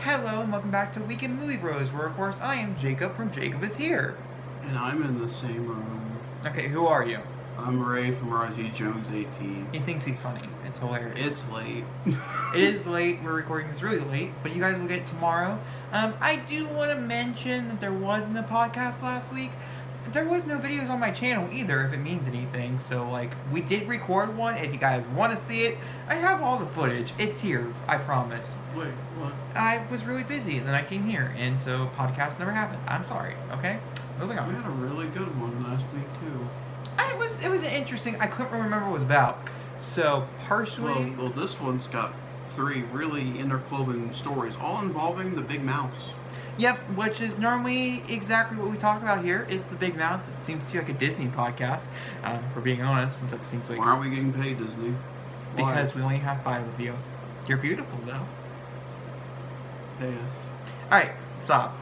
Hello and welcome back to Weekend Movie Bros, where of course I am Jacob from Jacob is Here. And I'm in the same room. Okay, who are you? I'm Ray from RG Jones 18. He thinks he's funny. It's hilarious. It's late. It is late. We're recording this really late, but you guys will get it tomorrow. I do want to mention that there wasn't a podcast last week. There was no videos on my channel either, if it means anything. So, we did record one. If you guys want to see it, I have all the footage. It's here, I promise. Wait, what? I was really busy, and then I came here, and so podcast never happened. I'm sorry, okay? Moving on. We had a really good one last week, too. It was interesting. I couldn't remember what it was about. So, partially... Well, this one's got 3 really interwoven stories, all involving the big mouse. Yep, which is normally exactly what we talk about here, is the big mouse. It seems to be like a Disney podcast, for being honest, since it seems like... Why aren't we getting paid, Disney? Because we only have 5 of you. You're beautiful, though. Pay us. Alright, stop.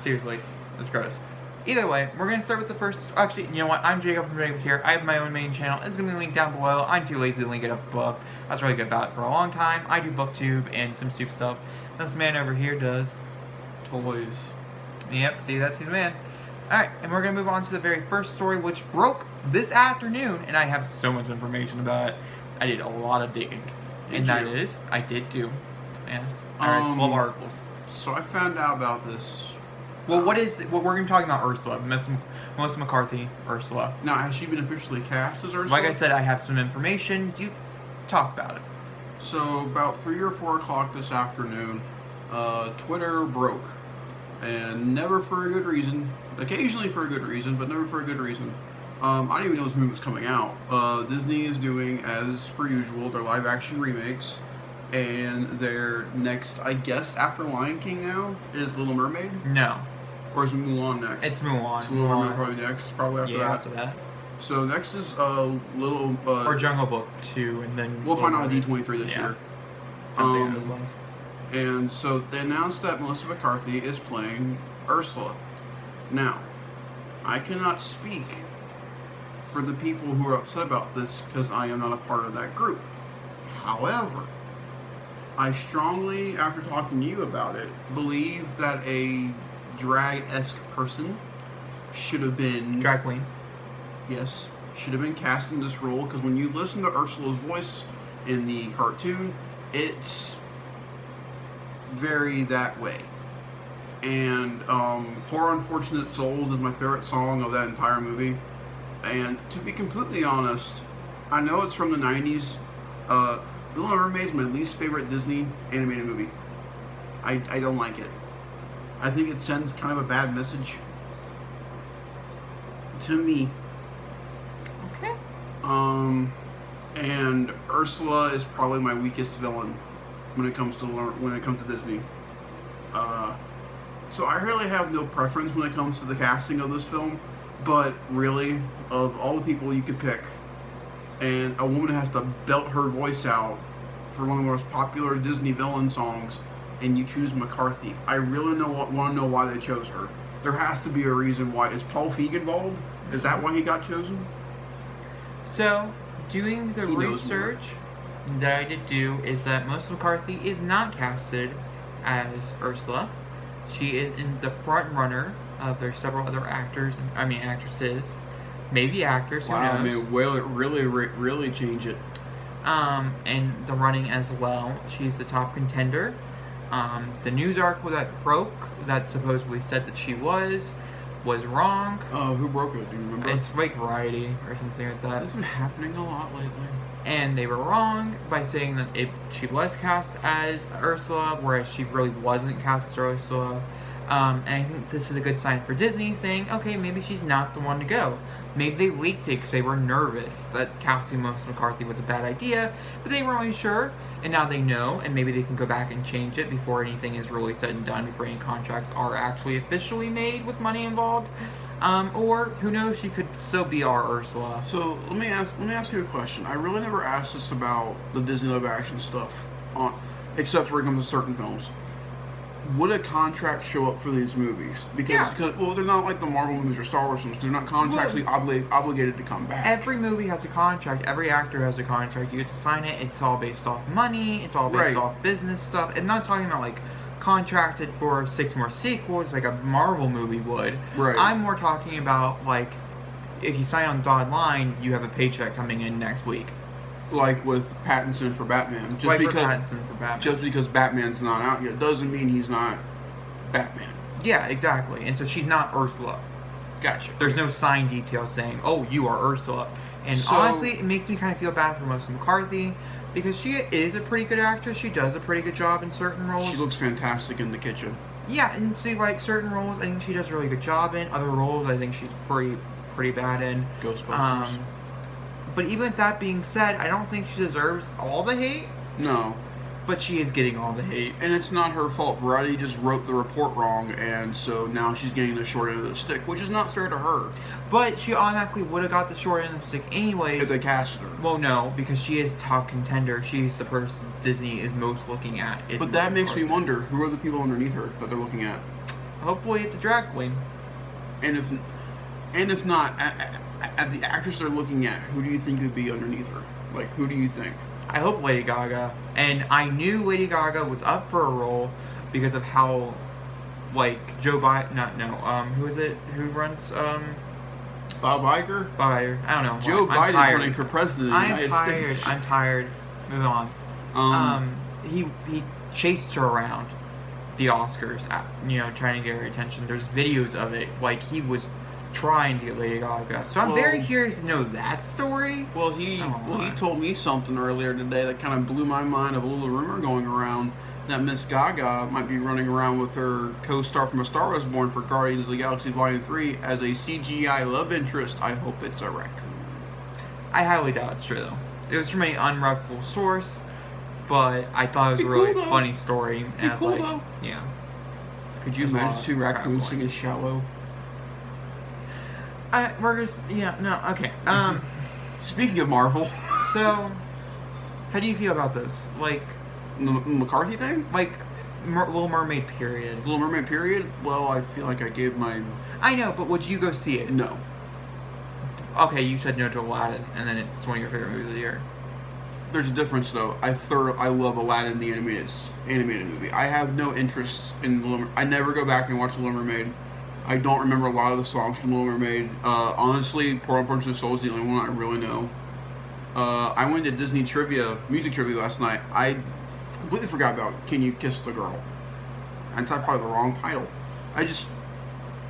Seriously. That's gross. Either way, we're going to start with the first... Actually, you know what? I'm Jacob from Jacob's Here. I have my own main channel. It's going to be linked down below. I'm too lazy to link it up above. I was really good about it for a long time. I do booktube and some soup stuff. This man over here does... Toys. Yep, see, that's his man. Alright, and we're going to move on to the very first story, which broke this afternoon, and I have so much information about it. I did a lot of digging. I did do. Yes. Alright, 12 articles. So I found out about this. Well, what we're going to be talking about Ursula, Melissa McCarthy, Ursula. Now, has she been officially cast as Ursula? Like I said, I have some information. You talk about it. So, about 3 or 4 o'clock this afternoon, Twitter broke. And never for a good reason. Occasionally for a good reason, but never for a good reason. I didn't even know this movie was coming out. Disney is doing, as per usual, their live-action remakes. And their next, I guess, after Lion King now, is Little Mermaid? No. Or is Mulan next? It's Mulan. So Little Mermaid probably next, probably after that. So next is Little... or Jungle Book 2, and then... We'll find out at D23 this year. Something along those lines. And so they announced that Melissa McCarthy is playing Ursula. Now, I cannot speak for the people who are upset about this because I am not a part of that group. However, I strongly, after talking to you about it, believe that a drag-esque person should have been... Drag queen. Yes, should have been cast in this role, because when you listen to Ursula's voice in the cartoon, it's very that way. And Poor Unfortunate Souls is my favorite song of that entire movie. And to be completely honest, I know it's from the 90s. Little Mermaid is my least favorite Disney animated movie. I don't like it. I think it sends kind of a bad message to me. Okay. And Ursula is probably my weakest villain when it comes to Disney. So I really have no preference when it comes to the casting of this film, but really, of all the people you could pick, and a woman has to belt her voice out for one of the most popular Disney villain songs, and you choose McCarthy. I really want to know why they chose her. There has to be a reason why. Is Paul Feig involved? Is that why he got chosen? So, doing the research that I did do is that Melissa McCarthy is not casted as Ursula. She is in the front runner of there's several other actresses, maybe actors, who knows? I mean, will it really change it? And the running as well. She's the top contender. The news article that broke that supposedly said that she was wrong. Who broke it? Do you remember? It's like Variety or something like that. That's been happening a lot lately. And they were wrong by saying that she was cast as Ursula, whereas she really wasn't cast as Ursula. And I think this is a good sign for Disney, saying, okay, maybe she's not the one to go. Maybe they leaked it because they were nervous that casting Melissa McCarthy was a bad idea, but they weren't really sure, and now they know, and maybe they can go back and change it before anything is really said and done, before any contracts are actually officially made with money involved. Or, who knows, she could still be our Ursula. So, let me ask you a question. I really never asked this about the Disney live-action stuff, except for when it comes to certain films. Would a contract show up for these movies? Because they're not like the Marvel movies or Star Wars films. They're not contractually obligated to come back. Every movie has a contract. Every actor has a contract. You get to sign it. It's all based off money. It's all based off business stuff. I'm not talking about, contracted for 6 more sequels like a Marvel movie would. Right. I'm more talking about, like, if you sign on dotted line, you have a paycheck coming in next week. Like with Pattinson for Batman. Just because Batman's not out yet doesn't mean he's not Batman. Yeah, exactly. And so she's not Ursula. Gotcha. There's no sign detail saying, "Oh, you are Ursula." And honestly, it makes me kind of feel bad for Melissa McCarthy because she is a pretty good actress. She does a pretty good job in certain roles. She looks fantastic in The Kitchen. Yeah, and see, like, certain roles, I think she does a really good job in. Other roles, I think she's pretty bad in. Ghostbusters. But even with that being said, I don't think she deserves all the hate. No. But she is getting all the hate. And it's not her fault. Variety just wrote the report wrong, and so now she's getting the short end of the stick, which is not fair to her. But she automatically would have got the short end of the stick anyways. If they cast her. Well, no, because she is top contender. She's the person Disney is most looking at. But that makes me wonder, who are the people underneath her that they're looking at? Hopefully it's a drag queen. And if not, at the actress they're looking at, who do you think would be underneath her? Like, who do you think? I hope Lady Gaga. And I knew Lady Gaga was up for a role because of how, like, Joe Biden, who is it? Who runs, Bob Iger? Bob Iger. I don't know. Joe Biden's running for president of the United States. I'm tired. Move on. He chased her around the Oscars, trying to get her attention. There's videos of it. Like, he was trying to get Lady Gaga. So I'm very curious to know that story. Well, he told me something earlier today that kind of blew my mind of a little rumor going around that Miss Gaga might be running around with her co-star from A Star Was Born for Guardians of the Galaxy Volume 3 as a CGI love interest. I hope it's a raccoon. I highly doubt it's true, though. It was from an unreputable source, but I thought it was a really funny story. And cool, though. Yeah. Could you imagine 2 raccoons singing Shallow? Okay. Speaking of Marvel. So, how do you feel about this? Like, the McCarthy thing? Like, Little Mermaid period. Little Mermaid period? Well, I feel like I gave my... I know, but would you go see it? No. Okay, you said no to Aladdin, and then it's one of your favorite movies of the year. There's a difference, though. I love Aladdin, the animated movie. I have no interest in Little Mermaid. I never go back and watch Little Mermaid. I don't remember a lot of the songs from Little Mermaid. Honestly, Poor Unfortunate Soul is the only one I really know. I went to Disney music trivia last night. I completely forgot about Can You Kiss the Girl? I typed probably the wrong title.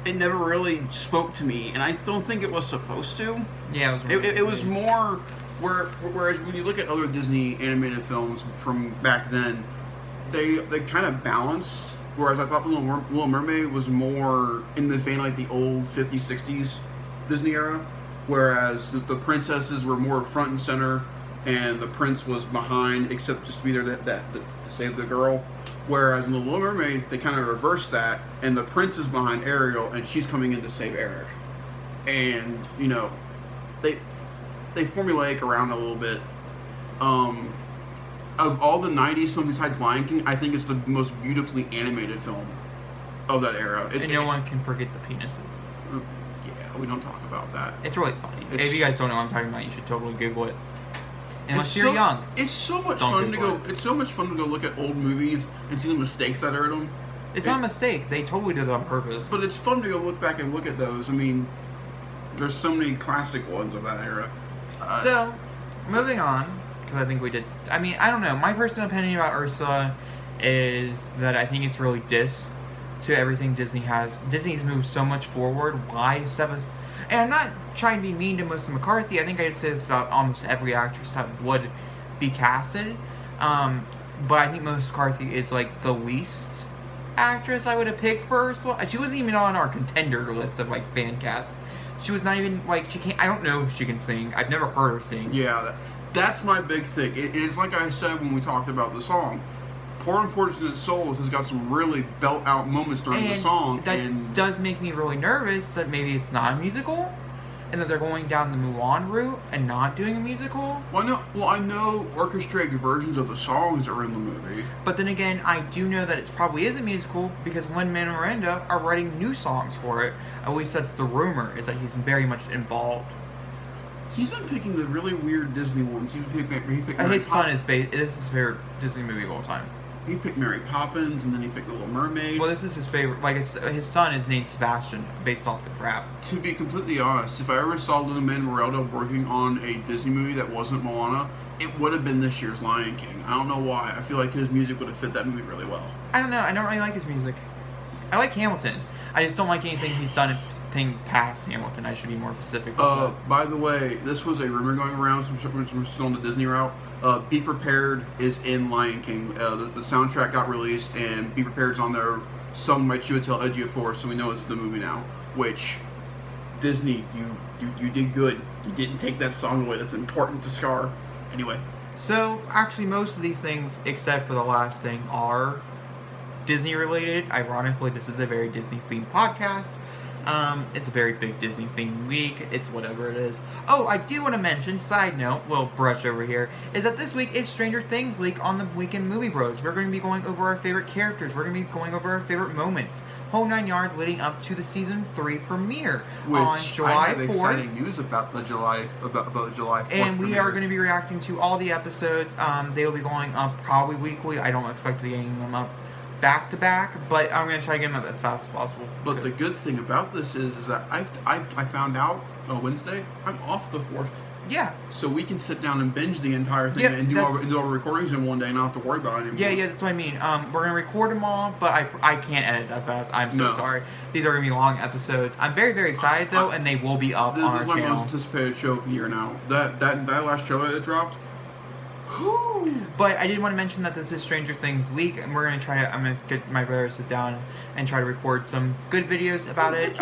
It never really spoke to me, and I don't think it was supposed to. Yeah, it was more whereas when you look at other Disney animated films from back then, they kind of balanced. Whereas I thought Little Mermaid was more in the vein like the old 50s, 60s Disney era. Whereas the princesses were more front and center, and the prince was behind, except just to be there to save the girl. Whereas in the Little Mermaid, they kind of reversed that, and the prince is behind Ariel, and she's coming in to save Eric. And they formulaic around a little bit. Of all the 90s films besides Lion King, I think it's the most beautifully animated film of that era. And no one can forget the penises. Yeah, we don't talk about that. It's really funny. If you guys don't know what I'm talking about, you should totally Google it. Unless you're young. It's so much fun to go. It's so much fun to go look at old movies and see the mistakes that are in them. It's not a mistake. They totally did it on purpose. But it's fun to go look back and look at those. I mean, there's so many classic ones of that era. So, moving on. I think we did. I mean, I don't know. My personal opinion about Ursula is that I think it's really diss to everything Disney has. Disney's moved so much forward. Why and I'm not trying to be mean to Melissa McCarthy. I think I'd say this about almost every actress that would be casted. But I think Melissa McCarthy is like the least actress I would have picked for Ursula. She wasn't even on our contender list of like fan casts. She was not even like she can't. I don't know if she can sing. I've never heard her sing. Yeah. That's my big thing. It's like I said when we talked about the song. Poor Unfortunate Souls has got some really belt-out moments during the song. That does make me really nervous that maybe it's not a musical, and that they're going down the Mulan route and not doing a musical. Well, I know orchestrated versions of the songs are in the movie. But then again, I do know that it probably is a musical because Lin-Manuel Miranda are writing new songs for it. At least that's the rumor, is that he's very much involved. He's been picking the really weird Disney ones. His son is this is his favorite Disney movie of all time. He picked Mary Poppins, and then he picked The Little Mermaid. Well, this is his favorite. Like, his son is named Sebastian, based off the crap. To be completely honest, if I ever saw Lin-Manuel working on a Disney movie that wasn't Moana, it would have been this year's Lion King. I don't know why. I feel like his music would have fit that movie really well. I don't know. I don't really like his music. I like Hamilton. I just don't like anything he's done past Hamilton. I should be more specific. By the way, this was a rumor going around, so we're still on the Disney route. Be Prepared is in Lion King. The soundtrack got released, and Be Prepared's on there, sung by Chiwetel Ejiofor, so we know it's the movie now. Which, Disney, you did good. You didn't take that song away. That's important to Scar. Anyway. So, actually, most of these things, except for the last thing, are Disney related. Ironically, this is a very Disney themed podcast. It's a very big Disney themed week. It's whatever it is. Oh, I do want to mention, side note, little brush over here, is that this week is Stranger Things week on the Weekend Movie Bros. We're going to be going over our favorite characters. We're going to be going over our favorite moments. Whole 9 yards leading up to the season 3 premiere on July 4th. I have exciting news about the July 4th. And we are going to be reacting to all the episodes. They will be going up probably weekly. I don't expect to be getting them up back to back, but I'm going to try to get them up as fast as possible. But the good thing about this is that I found out Wednesday I'm off the 4th. Yeah. So we can sit down and binge the entire thing and do our recordings in one day and not have to worry about it anymore. Yeah, that's what I mean. We're going to record them all, but I can't edit that fast. I'm so sorry. These are going to be long episodes. I'm very, very excited, though, and they will be up on our channel. This is my most anticipated show of the year now. That last show that dropped, but I did want to mention that this is Stranger Things week, and I'm going to get my brother to sit down and try to record some good videos about it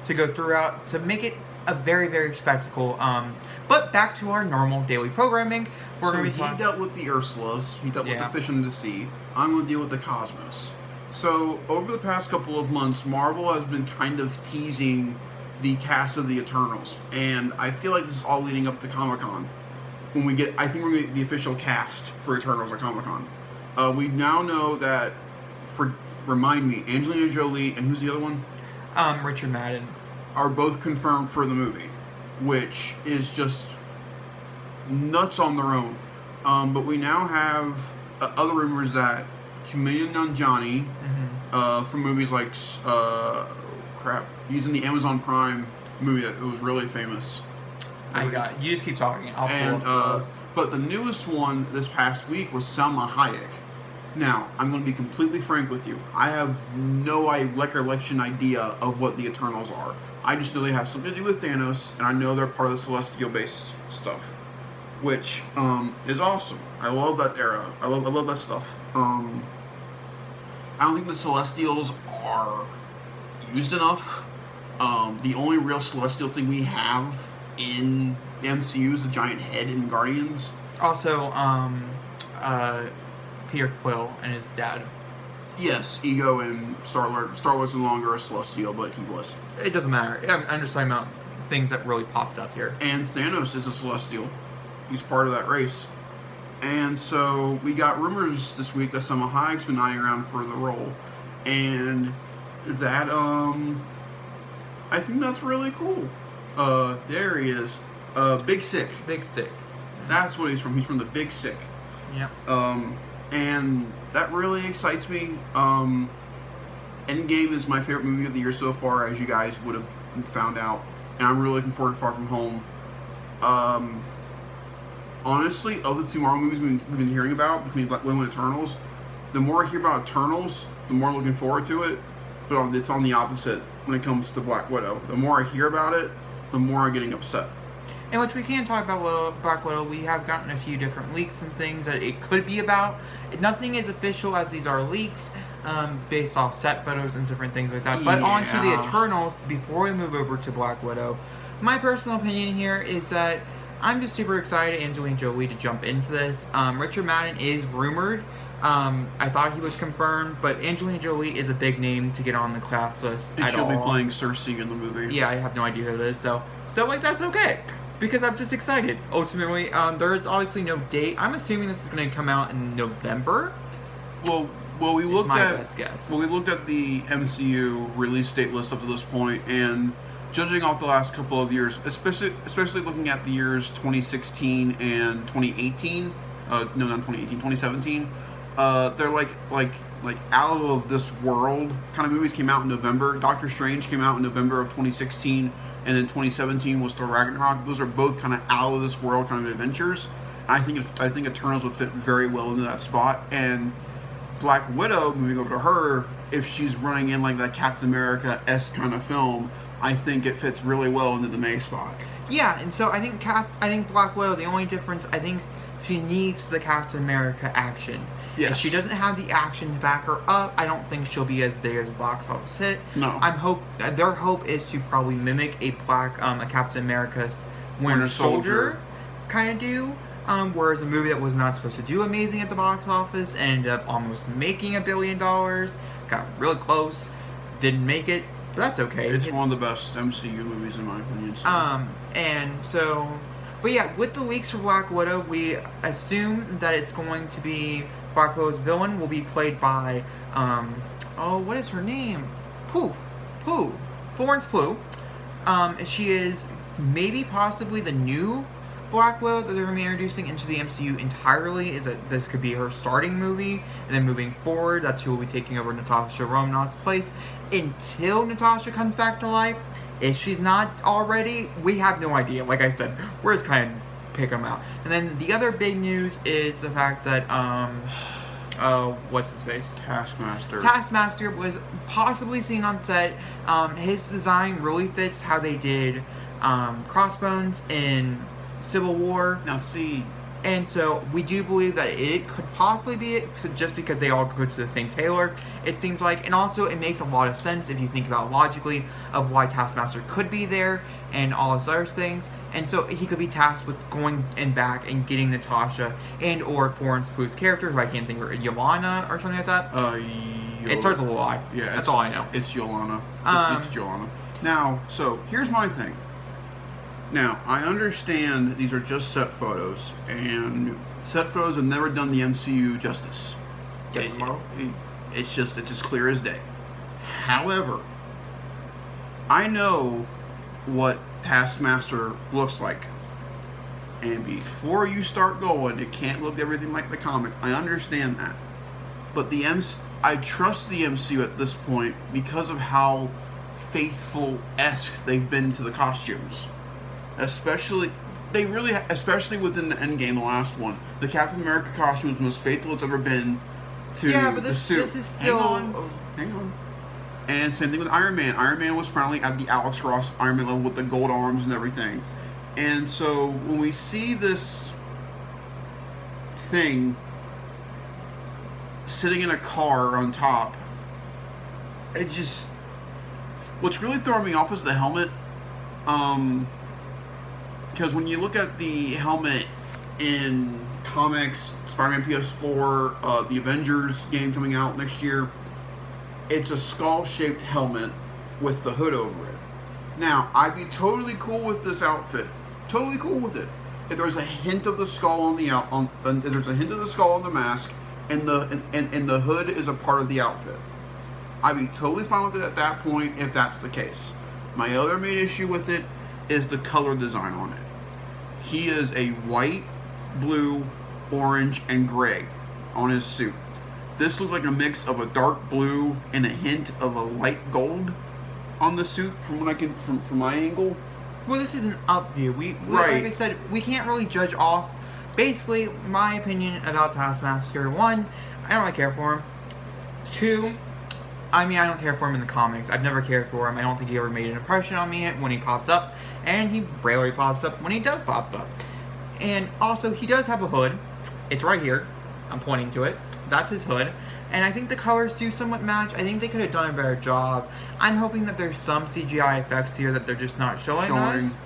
to go throughout to make it a very, very spectacle. But back to our normal daily programming. He dealt with the Ursulas. He dealt with the fish in the sea. I'm going to deal with the cosmos. So over the past couple of months, Marvel has been kind of teasing the cast of the Eternals, and I feel like this is all leading up to Comic-Con. I think we're going to get the official cast for Eternals at Comic-Con. We now know that, remind me, Angelina Jolie and who's the other one? Richard Madden. Are both confirmed for the movie, which is just nuts on their own. But we now have other rumors that Kumail Nanjiani from movies like using the Amazon Prime movie that was really famous. You just keep talking. I'll pull up the list. But the newest one this past week was Salma Hayek. Now, I'm going to be completely frank with you. I have no recollection idea of what the Eternals are. I just know they have something to do with Thanos, and I know they're part of the Celestial-based stuff, which is awesome. I love that era. I love that stuff. I don't think the Celestials are used enough. The only real Celestial thing we have in the MCU is the giant head in Guardians. Also, Peter Quill and his dad. Yes, Ego and Star-Lord. Star-Lord's no longer a Celestial, but he was. It doesn't matter. I'm just talking about things that really popped up here. And Thanos is a Celestial. He's part of that race. And so we got rumors this week that Salma Hayek's been eyeing around for the role. And that, I think that's really cool. There he is. Big Sick. Big Sick. That's what he's from. He's from the Big Sick. Yep. And that really excites me. Endgame is my favorite movie of the year so far, as you guys would have found out. And I'm really looking forward to Far From Home. Honestly, of the two Marvel movies we've been hearing about, between Black Widow and Eternals, the more I hear about Eternals, the more I'm looking forward to it. But it's on the opposite when it comes to Black Widow. The more I hear about it, the more I'm getting upset. In which we can talk about Black Widow. We have gotten a few different leaks and things that it could be about. Nothing is official, as these are leaks based off set photos and different things like that. But on to the Eternals, before we move over to Black Widow. My personal opinion here is that I'm just super excited, Angelina Jolie, to jump into this. Richard Madden is rumored. I thought he was confirmed, but Angelina Jolie is a big name to get on the cast list. And she'll be playing Cersei in the movie. Yeah, I have no idea who it is, so like that's okay. Because I'm just excited. Ultimately, there is obviously no date. I'm assuming this is going to come out in November. Well, we looked at best guess. Well, we looked at the MCU release date list up to this point, and judging off the last couple of years, especially looking at the years 2016 and 2018, 2017, they're like out of this world kind of movies. Came out in November. Doctor Strange came out in November of 2016, and then 2017 was Thor Ragnarok. Those are both kind of out of this world kind of adventures. I think Eternals would fit very well into that spot. And Black Widow, moving over to her, if she's running in like that Captain America-esque kind of film, I think it fits really well into the May spot. Yeah, and so I think Black Widow, the only difference, I think she needs the Captain America action. Yes. If she doesn't have the action to back her up, I don't think she'll be as big as a box office hit. No. Their hope is to probably mimic a Captain America's Winter Soldier kind of do. Whereas a movie that was not supposed to do amazing at the box office ended up almost making $1 billion. Got really close, didn't make it, but that's okay. It's one of the best MCU movies in my opinion. So. But yeah, with the leaks for Black Widow, we assume that it's going to be Black Widow's villain will be played by what is her name? Florence Pugh. She is maybe possibly the new Black Widow that they're going to be introducing into the MCU entirely. Is that this could be her starting movie, and then moving forward, that's who will be taking over Natasha Romanoff's place until Natasha comes back to life. If she's not already, we have no idea. Like I said, we're just kind of pick them out. And then the other big news is the fact that what's his face? Taskmaster was possibly seen on set. His design really fits how they did Crossbones in Civil War. Now see, and so we do believe that it could possibly be it, just because they all go to the same tailor, it seems like. And also it makes a lot of sense if you think about logically of why Taskmaster could be there and all those other things. And so he could be tasked with going and back and getting Natasha and or Florence Pugh's character, who I can't think of, Yolana or something like that. It starts with a Y. Yeah, that's all I know. It's Yolana. It's Yolana. Now, so here's my thing. Now, I understand these are just set photos, and set photos have never done the MCU justice. It's just clear as day. However, I know what Taskmaster looks like. And before you start going, it can't look everything like the comic. I understand that. But I trust the MCU at this point because of how faithful-esque they've been to the costumes. Especially within the Endgame, the last one. The Captain America costume was the most faithful it's ever been to the suit. This is still... Hang on. And same thing with Iron Man. Iron Man was finally at the Alex Ross Iron Man level with the gold arms and everything. And so when we see this thing sitting in a car on top, it just... What's really throwing me off is the helmet. Because when you look at the helmet in comics, Spider-Man PS4, the Avengers game coming out next year, it's a skull-shaped helmet with the hood over it. Now, I'd be totally cool with this outfit. Totally cool with it. If there's a hint of the skull on the if there's a hint of the skull on the mask, and the hood is a part of the outfit, I'd be totally fine with it at that point if that's the case. My other main issue with it is the color design on it. He is a white, blue, orange, and gray on his suit. This looks like a mix of a dark blue and a hint of a light gold on the suit from my angle. Well, this is an up view. We right. Like I said, we can't really judge off. Basically, my opinion about Taskmaster: 1, I don't really care for him. 2, I don't care for him in the comics. I've never cared for him. I don't think he ever made an impression on me when he pops up. And he rarely pops up when he does pop up. And also, he does have a hood. It's right here. I'm pointing to it. That's his hood. And I think the colors do somewhat match. I think they could have done a better job. I'm hoping that there's some CGI effects here that they're just not showing us.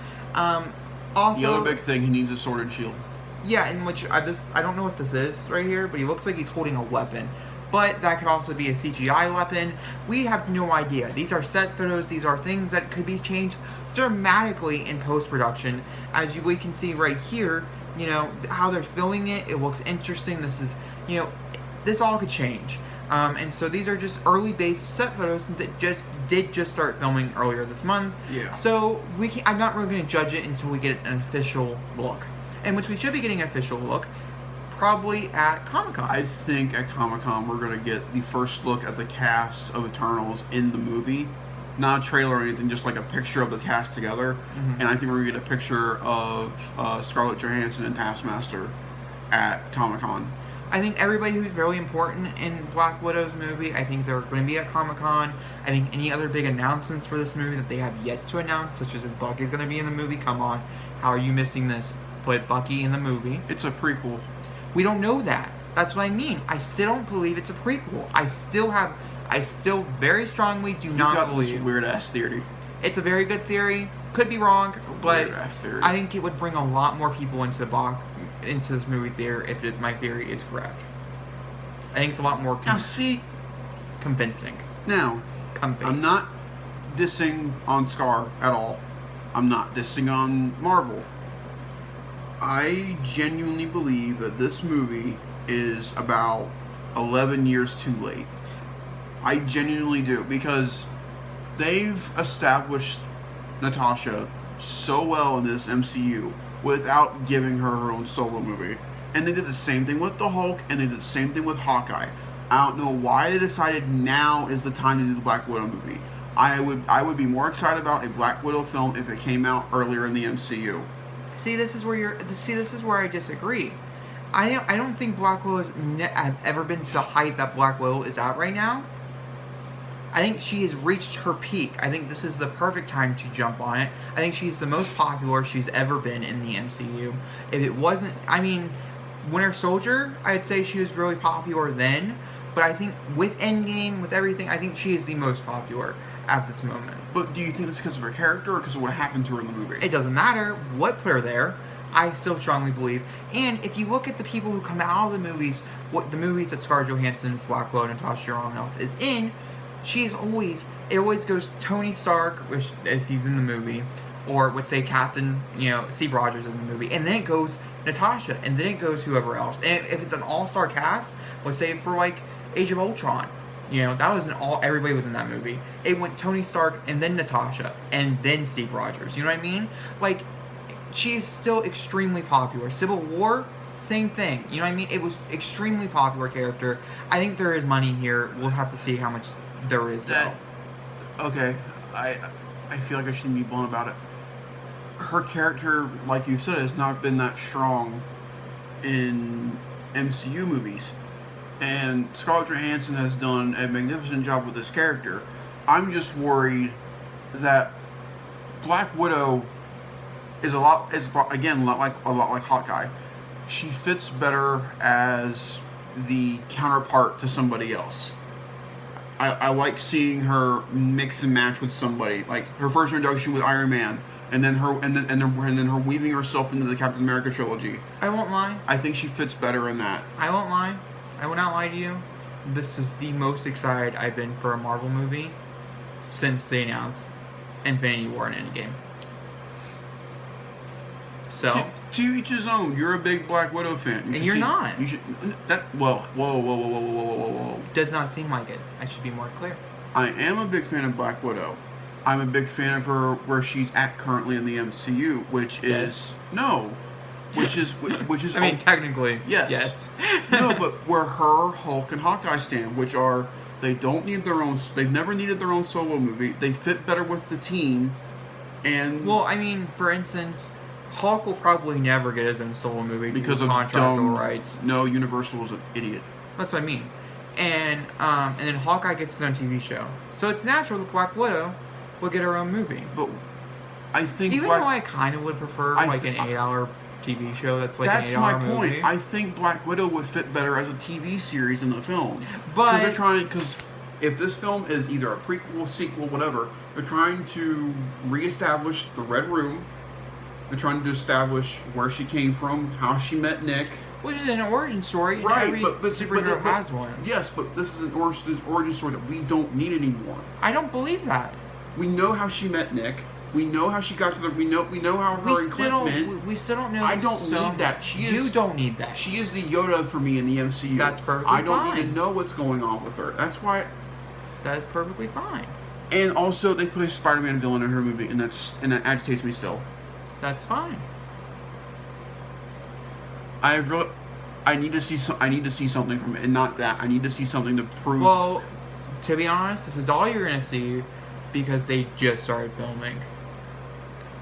Also, the other big thing, he needs a sword and shield. Yeah, in which I don't know what this is right here, but he looks like he's holding a weapon. But that could also be a CGI weapon. We have no idea. These are set photos. These are things that could be changed dramatically in post-production. As we can see right here, how they're filming it. It looks interesting. This is, this all could change. And so these are just early based set photos since it did start filming earlier this month. Yeah. So I'm not really going to judge it until we get an official look. In which we should be getting an official look probably at Comic-Con. I think at Comic-Con we're going to get the first look at the cast of Eternals in the movie. Not a trailer or anything, just like a picture of the cast together. Mm-hmm. And I think we're going to get a picture of Scarlett Johansson and Taskmaster at Comic-Con. I think everybody who's really important in Black Widow's movie, I think they're going to be at Comic-Con. I think any other big announcements for this movie that they have yet to announce, such as if Bucky's going to be in the movie, come on. How are you missing this? Put Bucky in the movie. It's a prequel. We don't know that. That's what I mean. I still don't believe it's a prequel. I still very strongly do not believe. This weird ass theory. It's a very good theory. Could be wrong, but theory. I think it would bring a lot more people into this movie theater if my theory is correct. I think it's a lot more convincing. Now, I'm not dissing on Scar at all. I'm not dissing on Marvel. I genuinely believe that this movie is about 11 years too late. I genuinely do, because they've established Natasha so well in this MCU without giving her her own solo movie. And they did the same thing with the Hulk, and they did the same thing with Hawkeye. I don't know why they decided now is the time to do the Black Widow movie. I would be more excited about a Black Widow film if it came out earlier in the MCU. See, this is where I disagree. I don't think Black Widow has ever been to the height that Black Widow is at right now. I think she has reached her peak. I think this is the perfect time to jump on it. I think she's the most popular she's ever been in the MCU. If it wasn't, Winter Soldier, I'd say she was really popular then. But I think with Endgame, with everything, I think she is the most popular at this moment. But do you think it's because of her character or because of what happened to her in the movie? It doesn't matter what put her there. I still strongly believe. And if you look at the people who come out of the movies, the movies that Scarlett Johansson, Black Widow, Natasha Romanoff is in, it always goes Tony Stark, which as he's in the movie, or let's say Captain, Steve Rogers in the movie, and then it goes Natasha, and then it goes whoever else. And if it's an all-star cast, let's say for like Age of Ultron, that was everybody was in that movie. It went Tony Stark, and then Natasha, and then Steve Rogers. You know what I mean? Like, she is still extremely popular. Civil War, same thing. You know what I mean? It was extremely popular character. I think there is money here. We'll have to see how much there is, though. Okay, I feel like I shouldn't be blunt about it. Her character, like you said, has not been that strong in MCU movies. And Scarlett Johansson has done a magnificent job with this character. I'm just worried that Black Widow is a lot like Hawkeye. She fits better as the counterpart to somebody else. I like seeing her mix and match with somebody, like her first introduction with Iron Man, and then her weaving herself into the Captain America trilogy. I won't lie. I think she fits better in that. I won't lie. I will not lie to you. This is the most excited I've been for a Marvel movie since they announced Infinity War and Endgame. So to each his own. You're a big Black Widow fan, and you're not. You should that. Whoa. Does not seem like it. I should be more clear. I am a big fan of Black Widow. I'm a big fan of her where she's at currently in the MCU, which is I mean, technically, yes. No, but where her, Hulk, and Hawkeye stand, which are they've never needed their own solo movie. They fit better with the team, and for instance, Hulk will probably never get his own solo movie because of contractual rights. No, Universal was an idiot. That's what I mean. And then Hawkeye gets his own TV show, so it's natural that Black Widow will get her own movie. But I think though I kind of would prefer an 8-hour TV show that's like an 8-hour movie. That's my point. I think Black Widow would fit better as a TV series than a film. But because if this film is either a prequel, sequel, whatever, they're trying to reestablish the Red Room. They're trying to establish where she came from, how she met Nick. Which is an origin story. Right, every superhero has one. Yes, but this is an origin story that we don't need anymore. I don't believe that. We know how she met Nick. We know how she got to the. We know how her and Clint met. We still don't know. I don't need that. You don't need that. She is the Yoda for me in the MCU. That's perfectly fine. I don't fine. need to know what's going on with her. That's why. That is perfectly fine. And also, they put a Spider-Man villain in her movie, and that agitates me still. That's fine. I need to see something from it, and not that. I need to see something to prove. Well, to be honest, this is all you're gonna see because they just started filming.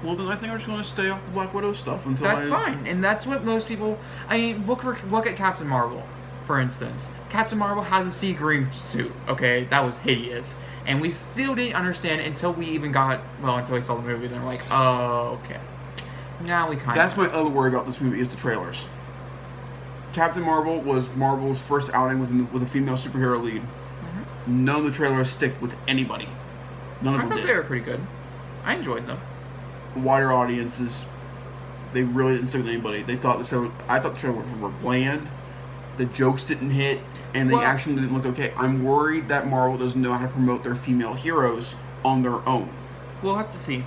Well, then I think I'm just going to stay off the Black Widow stuff until That's fine, and that's what most people. I mean, look at Captain Marvel, for instance. Captain Marvel had the sea green suit. Okay, that was hideous, and we still didn't understand it until we saw the movie. Then we're like, oh, okay. Now we kind of. That's my other worry about this movie is the trailers. Captain Marvel was Marvel's first outing with a female superhero lead. Mm-hmm. None of the trailers stick with anybody. None of them did. I thought they were pretty good. I enjoyed them. Wider audiences, they really didn't stick with anybody. I thought the trailers were bland. The jokes didn't hit, and the action didn't look okay. I'm worried that Marvel doesn't know how to promote their female heroes on their own. We'll have to see.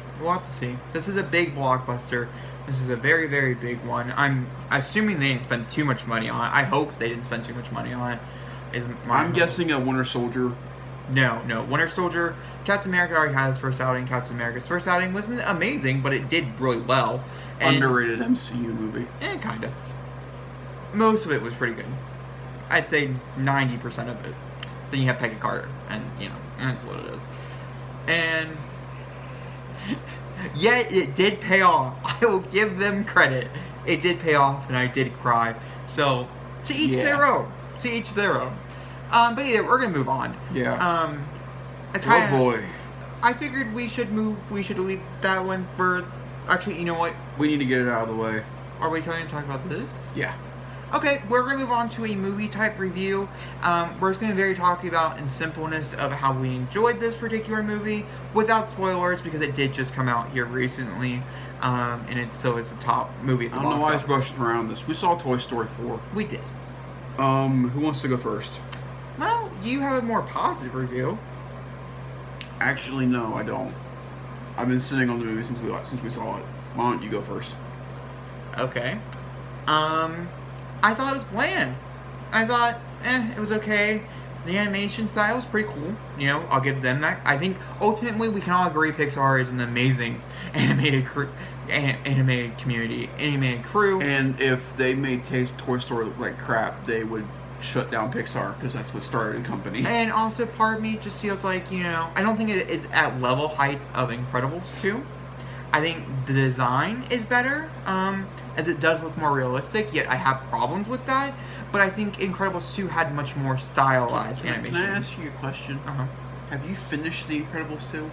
This is a big blockbuster. This is a very, very big one. I'm assuming they didn't spend too much money on it. I hope they didn't spend too much money on it. I'm guessing a Winter Soldier. No. Winter Soldier. Captain America already had his first outing. Captain America's first outing wasn't amazing, but it did really well. And underrated MCU movie. Kinda. Most of it was pretty good. I'd say 90% of it. Then you have Peggy Carter, and that's what it is. And yet it did pay off. I will give them credit. It did pay off, and I did cry. So to each their own. But yeah, we're gonna move on. Yeah. Oh boy. I figured we should leave that one for. Actually, you know what? We need to get it out of the way. Are we trying to talk about this? Yeah. Okay, we're gonna move on to a movie type review. We're just gonna be talking about in simpleness of how we enjoyed this particular movie without spoilers because it did just come out here recently, and it's a top movie at the box office. I don't know why I was rushing around this. We saw Toy Story 4. We did. Who wants to go first? Well, you have a more positive review. Actually, no, I don't. I've been sitting on the movie since we saw it. Why don't you go first? Okay. I thought it was bland. I thought, it was okay. The animation style was pretty cool. I'll give them that. I think ultimately we can all agree Pixar is an amazing animated crew. And if they made Toy Story look like crap, they would shut down Pixar because that's what started the company. And also, part of me just feels like I don't think it is at level heights of Incredibles 2. I think the design is better, as it does look more realistic. Yet I have problems with that. But I think Incredibles 2 had much more stylized animation. Can I ask you a question? Uh-huh. Have you finished The Incredibles 2?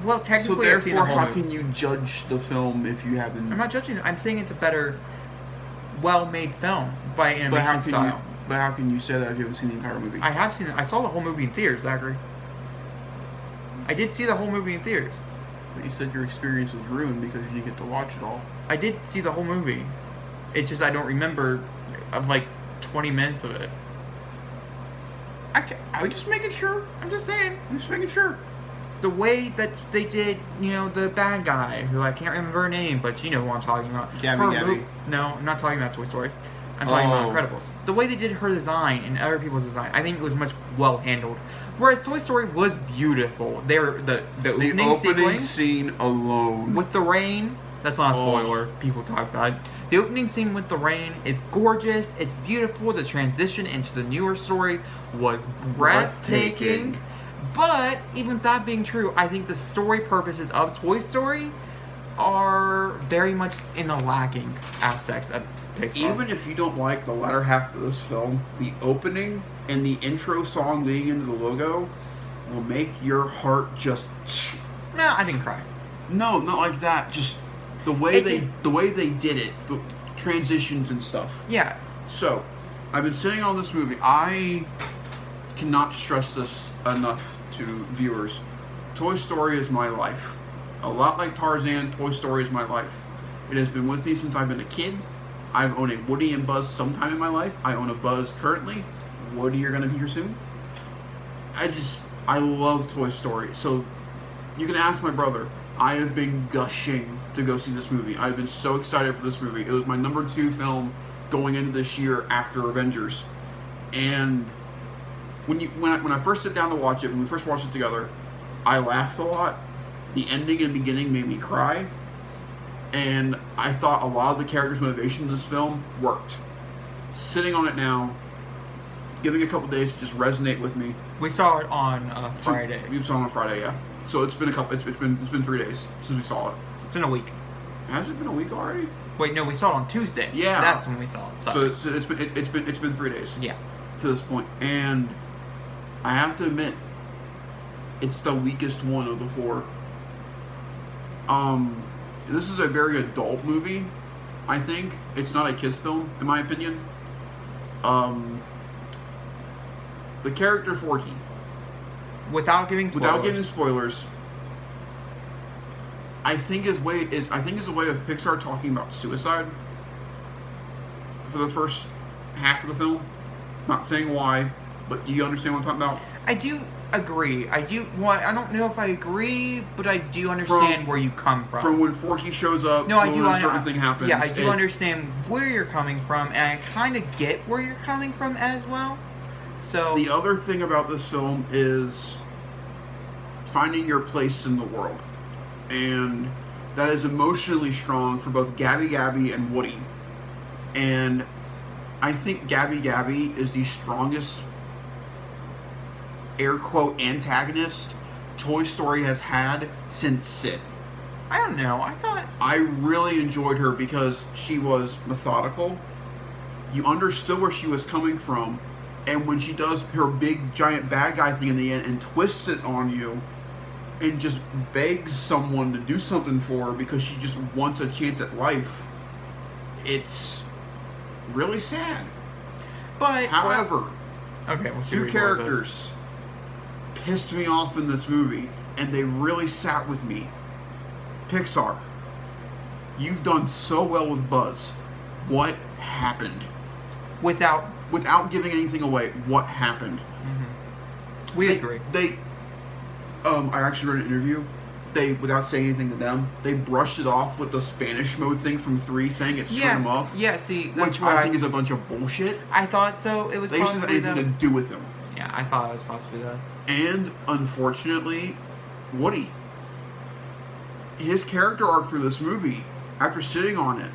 Well, technically, so I've seen the whole how can you judge the film if you haven't? I'm not judging it. I'm saying it's a better, well-made film by animation style. But how can you say that if you haven't seen the entire movie? I have seen it. I saw the whole movie in theaters, Zachary. I did see the whole movie in theaters. But you said your experience was ruined because you didn't get to watch it all. I did see the whole movie. It's just I don't remember like 20 minutes of it. I was just making sure. I'm just saying. I'm just making sure. The way that they did, the bad guy, who I can't remember her name, but you know who I'm talking about. Gabby. No, I'm not talking about Toy Story. I'm talking about Incredibles. The way they did her design and other people's design, I think it was much well handled. Whereas Toy Story was beautiful. The opening scene alone with the rain. That's not a spoiler. People talk about it. The opening scene with the rain is gorgeous. It's beautiful. The transition into the newer story was breathtaking. But even that being true, I think the story purposes of Toy Story are very much in the lacking aspects of Pixar. Even if you don't like the latter half of this film, the opening and the intro song leading into the logo will make your heart just... No, I didn't cry. No, not like that. Just the way they did it, the transitions and stuff. Yeah. So, I've been sitting on this movie. I cannot stress this enough to viewers. Toy Story is my life. A lot like Tarzan, Toy Story is my life. It has been with me since I've been a kid. I've owned a Woody and Buzz sometime in my life. I own a Buzz currently. Woody, you're going to be here soon. I love Toy Story. So, you can ask my brother. I have been gushing to go see this movie. I've been so excited for this movie. It was my number 2 film going into this year after Avengers. And when I first sit down to watch it, when we first watched it together, I laughed a lot. The ending and beginning made me cry. And I thought a lot of the characters' motivation in this film worked. Sitting on it now, giving a couple days to just resonate with me. We saw it on Friday. We saw it on Friday, yeah. So it's been a couple. It's been 3 days since we saw it. It's been a week. Has it been a week already? Wait, no, we saw it on Tuesday. Yeah, that's when we saw it. Sorry. So it's been 3 days. Yeah. To this point, and I have to admit, it's the weakest one of the 4. This is a very adult movie. I think it's not a kids' film, in my opinion. The character Forky. Without giving spoilers, I think is a way of Pixar talking about suicide for the first half of the film. Not saying why, but do you understand what I'm talking about? I do agree. I don't know if I agree, but I do understand where you come from. From when Forky shows up, no, I do. When a certain thing happens. Yeah, I do understand where you're coming from, and I kind of get where you're coming from as well. So the other thing about this film is finding your place in the world, and that is emotionally strong for both Gabby and Woody. And I think Gabby is the strongest, air quote, antagonist Toy Story has had since Sid. I don't know. I really enjoyed her because she was methodical. You understood where she was coming from, and when she does her big giant bad guy thing in the end and twists it on you and just begs someone to do something for her because she just wants a chance at life, it's really sad. But however, okay, we'll see 2 characters pissed me off in this movie, and they really sat with me. Pixar, you've done so well with Buzz. What happened? Without giving anything away, what happened? Mm-hmm. We agree. I actually read an interview. Without saying anything to them, they brushed it off with the Spanish mode thing from 3, saying it screwed them off. Yeah, see, that's which I think is a bunch of bullshit. I thought so. It was they possibly should have anything to do with them. Yeah, I thought it was possibly that. And unfortunately, Woody. His character arc through this movie, after sitting on it,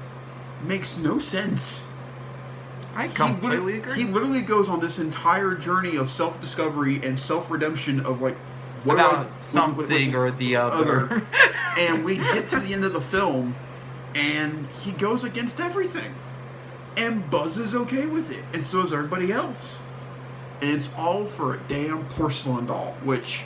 makes no sense. I completely agree. He literally goes on this entire journey of self-discovery and self-redemption of like what about something or the other. And we get to the end of the film, and he goes against everything. And Buzz is okay with it, and so is everybody else. And it's all for a damn porcelain doll, which...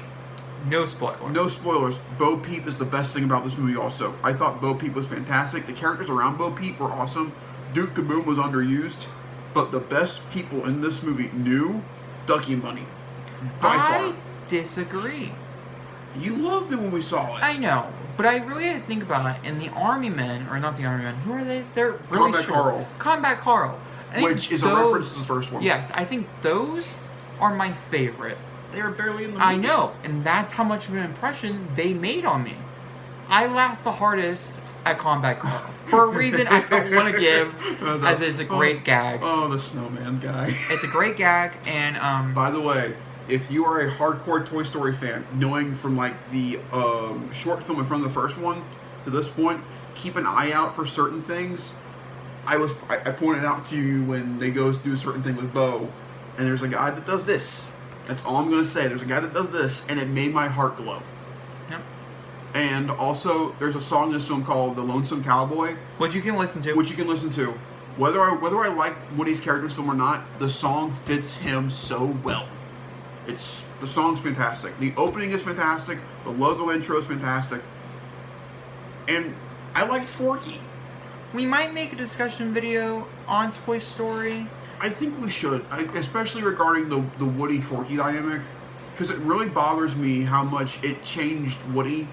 No spoilers. No spoilers. Bo Peep is the best thing about this movie also. I thought Bo Peep was fantastic. The characters around Bo Peep were awesome. Duke the Boom was underused. But the best people in this movie knew Ducky and Bunny. By far. Disagree. You loved it when we saw it. I know, but I really had to think about it. And the Army Men, or not the Army Men, who are they? They're really Combat Carl. Combat Carl. Which is a reference to the first one. Yes, I think those are my favorite. They are barely in the movie. I know, and that's how much of an impression they made on me. I laughed the hardest at Combat Carl. For a reason I don't want to give, as it's a great gag. Oh, the snowman guy. It's a great gag, and by the way, if you are a hardcore Toy Story fan, knowing from like the short film in front of the first one to this point, keep an eye out for certain things. I pointed out to you when they go do a certain thing with Bo, and there's a guy that does this. That's all I'm gonna say. There's a guy that does this, and it made my heart glow. Yep. And also, there's a song in this film called "The Lonesome Cowboy," which you can listen to. Whether I like Woody's character in this film or not, the song fits him so well. The song's fantastic. The opening is fantastic. The logo intro is fantastic. And I liked Forky. We might make a discussion video on Toy Story. I think we should, especially regarding the Woody-Forky dynamic, because it really bothers me how much it changed Woody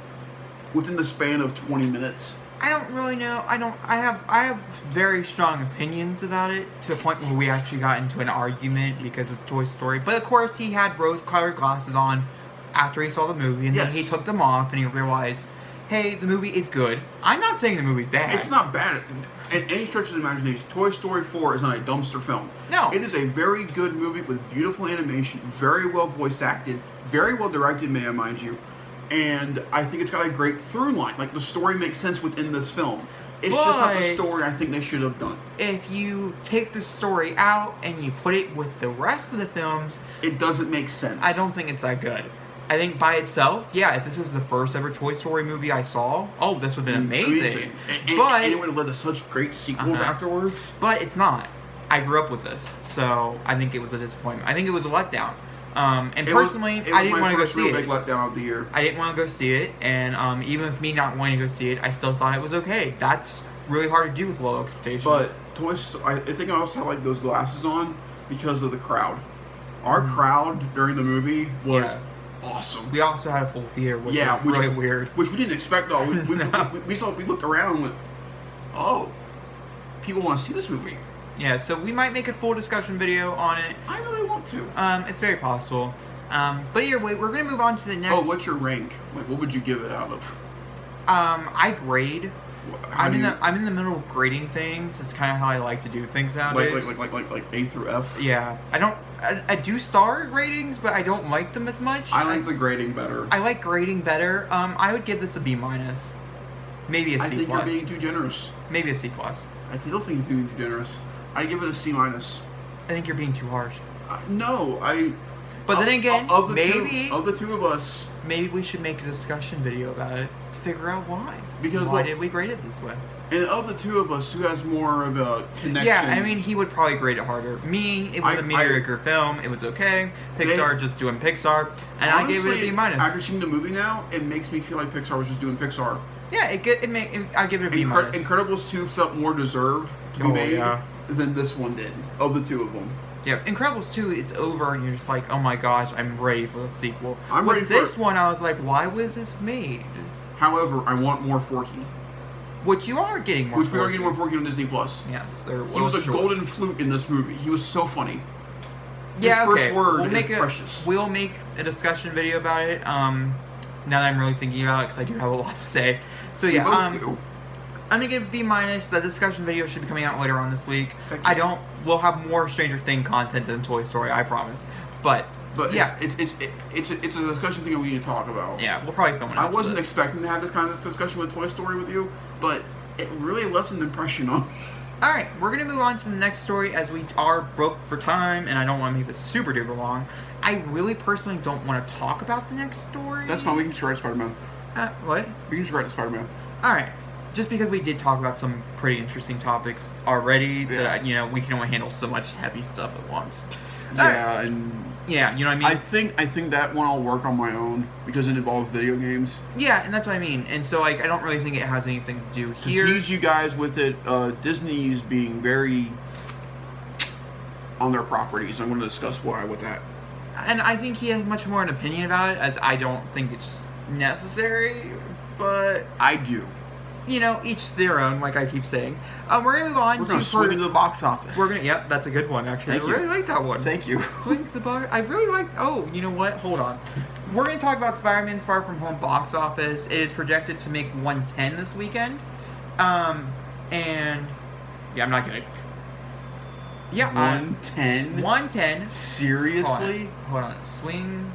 within the span of 20 minutes. I don't really know. I have very strong opinions about it, to the point where we actually got into an argument because of Toy Story. But of course, he had rose-colored glasses on after he saw the movie, and then he took them off, and he realized, hey, the movie is good. I'm not saying the movie's bad. It's not bad. At any stretch of the imagination, Toy Story 4 is not a dumpster film. No. It is a very good movie with beautiful animation, very well voice acted, very well directed, may I mind you. And I think it's got a great through line. Like, the story makes sense within this film. It's just not the story I think they should have done. If you take the story out and you put it with the rest of the films, it doesn't make sense. I don't think it's that good. I think by itself, yeah, if this was the first ever Toy Story movie I saw, oh, this would have been amazing. And it would have led to such great sequels afterwards. But it's not. I grew up with this, so I think it was a disappointment. I think it was a letdown. And personally, I didn't want to go see it. It was my first real big letdown of the year. I didn't want to go see it, and even with me not wanting to go see it, I still thought it was okay. That's really hard to do with low expectations. But Toy Story, I think I also had like those glasses on because of the crowd. Our crowd during the movie was awesome. We also had a full theater, which was really weird. Which we didn't expect. All we looked around and went, oh, people want to see this movie. Yeah, so we might make a full discussion video on it. I really want to. It's very possible. But either way, we're gonna move on to the next. Oh, what's your rank? Like, what would you give it out of? I grade. I'm in the middle of grading things. It's kind of how I like to do things nowadays. Like A through F. Yeah, I do star ratings, but I don't like them as much. I like the grading better. I like grading better. I would give this a B-, maybe a C+. I think you're being too generous. Maybe a C+. I still think you're being too generous. I'd give it a C-. I think you're being too harsh. No, But then again, of the two of us, maybe we should make a discussion video about it to figure out why. Because why did we grade it this way? And of the two of us, who has more of a connection? Yeah, I mean, he would probably grade it harder. Me, it was a mediocre film. It was okay. Pixar just doing Pixar, and honestly, I gave it a B-. After seeing the movie now, it makes me feel like Pixar was just doing Pixar. Yeah, I give it a B-. Incredibles 2 felt more deserved to be made than this one did, of the two of them. Yeah, Incredibles 2, it's over, and you're just like, oh my gosh, I'm ready for the sequel. With this one, I was like, why was this made? However, I want more Forky. Which you are getting more. Which we are getting more Forky on Disney Plus. Yes, they're. He was a golden flute in this movie. He was so funny. Yeah, His first word is precious. We'll make a discussion video about it. Now that I'm really thinking about it, because I do have a lot to say. So yeah, I'm gonna give B-. The discussion video should be coming out later on this week. We'll have more Stranger Things content than Toy Story, I promise. But yeah, it's a discussion thing we need to talk about. Yeah, we'll probably film it. I wasn't expecting to have this kind of discussion with Toy Story with you, but it really left an impression on me. All right, we're gonna move on to the next story as we are broke for time, and I don't want to make this super duper long. I really personally don't want to talk about the next story. That's fine. We can just write Spider-Man. What? We can just write Spider-Man. All right. Just because we did talk about some pretty interesting topics already, that we can only handle so much heavy stuff at once. Yeah, and yeah, you know what I mean. I think that one I'll work on my own because it involves video games. Yeah, and that's what I mean. And so I don't really think it has anything to do here. To tease you guys with it, Disney's being very on their properties. I'm going to discuss why with that. And I think he has much more an opinion about it, as I don't think it's necessary, but I do. Each their own, like I keep saying. We're gonna move on. We're gonna swing into the box office. Yep, that's a good one actually. Thank I really like that one. Thank you. Swings the box. I really like. Oh, you know what? Hold on. We're gonna talk about Spider-Man: Far From Home box office. It is projected to make 110 this weekend. And yeah, I'm not kidding. Yeah, 110. 110. Seriously? Hold on. Swing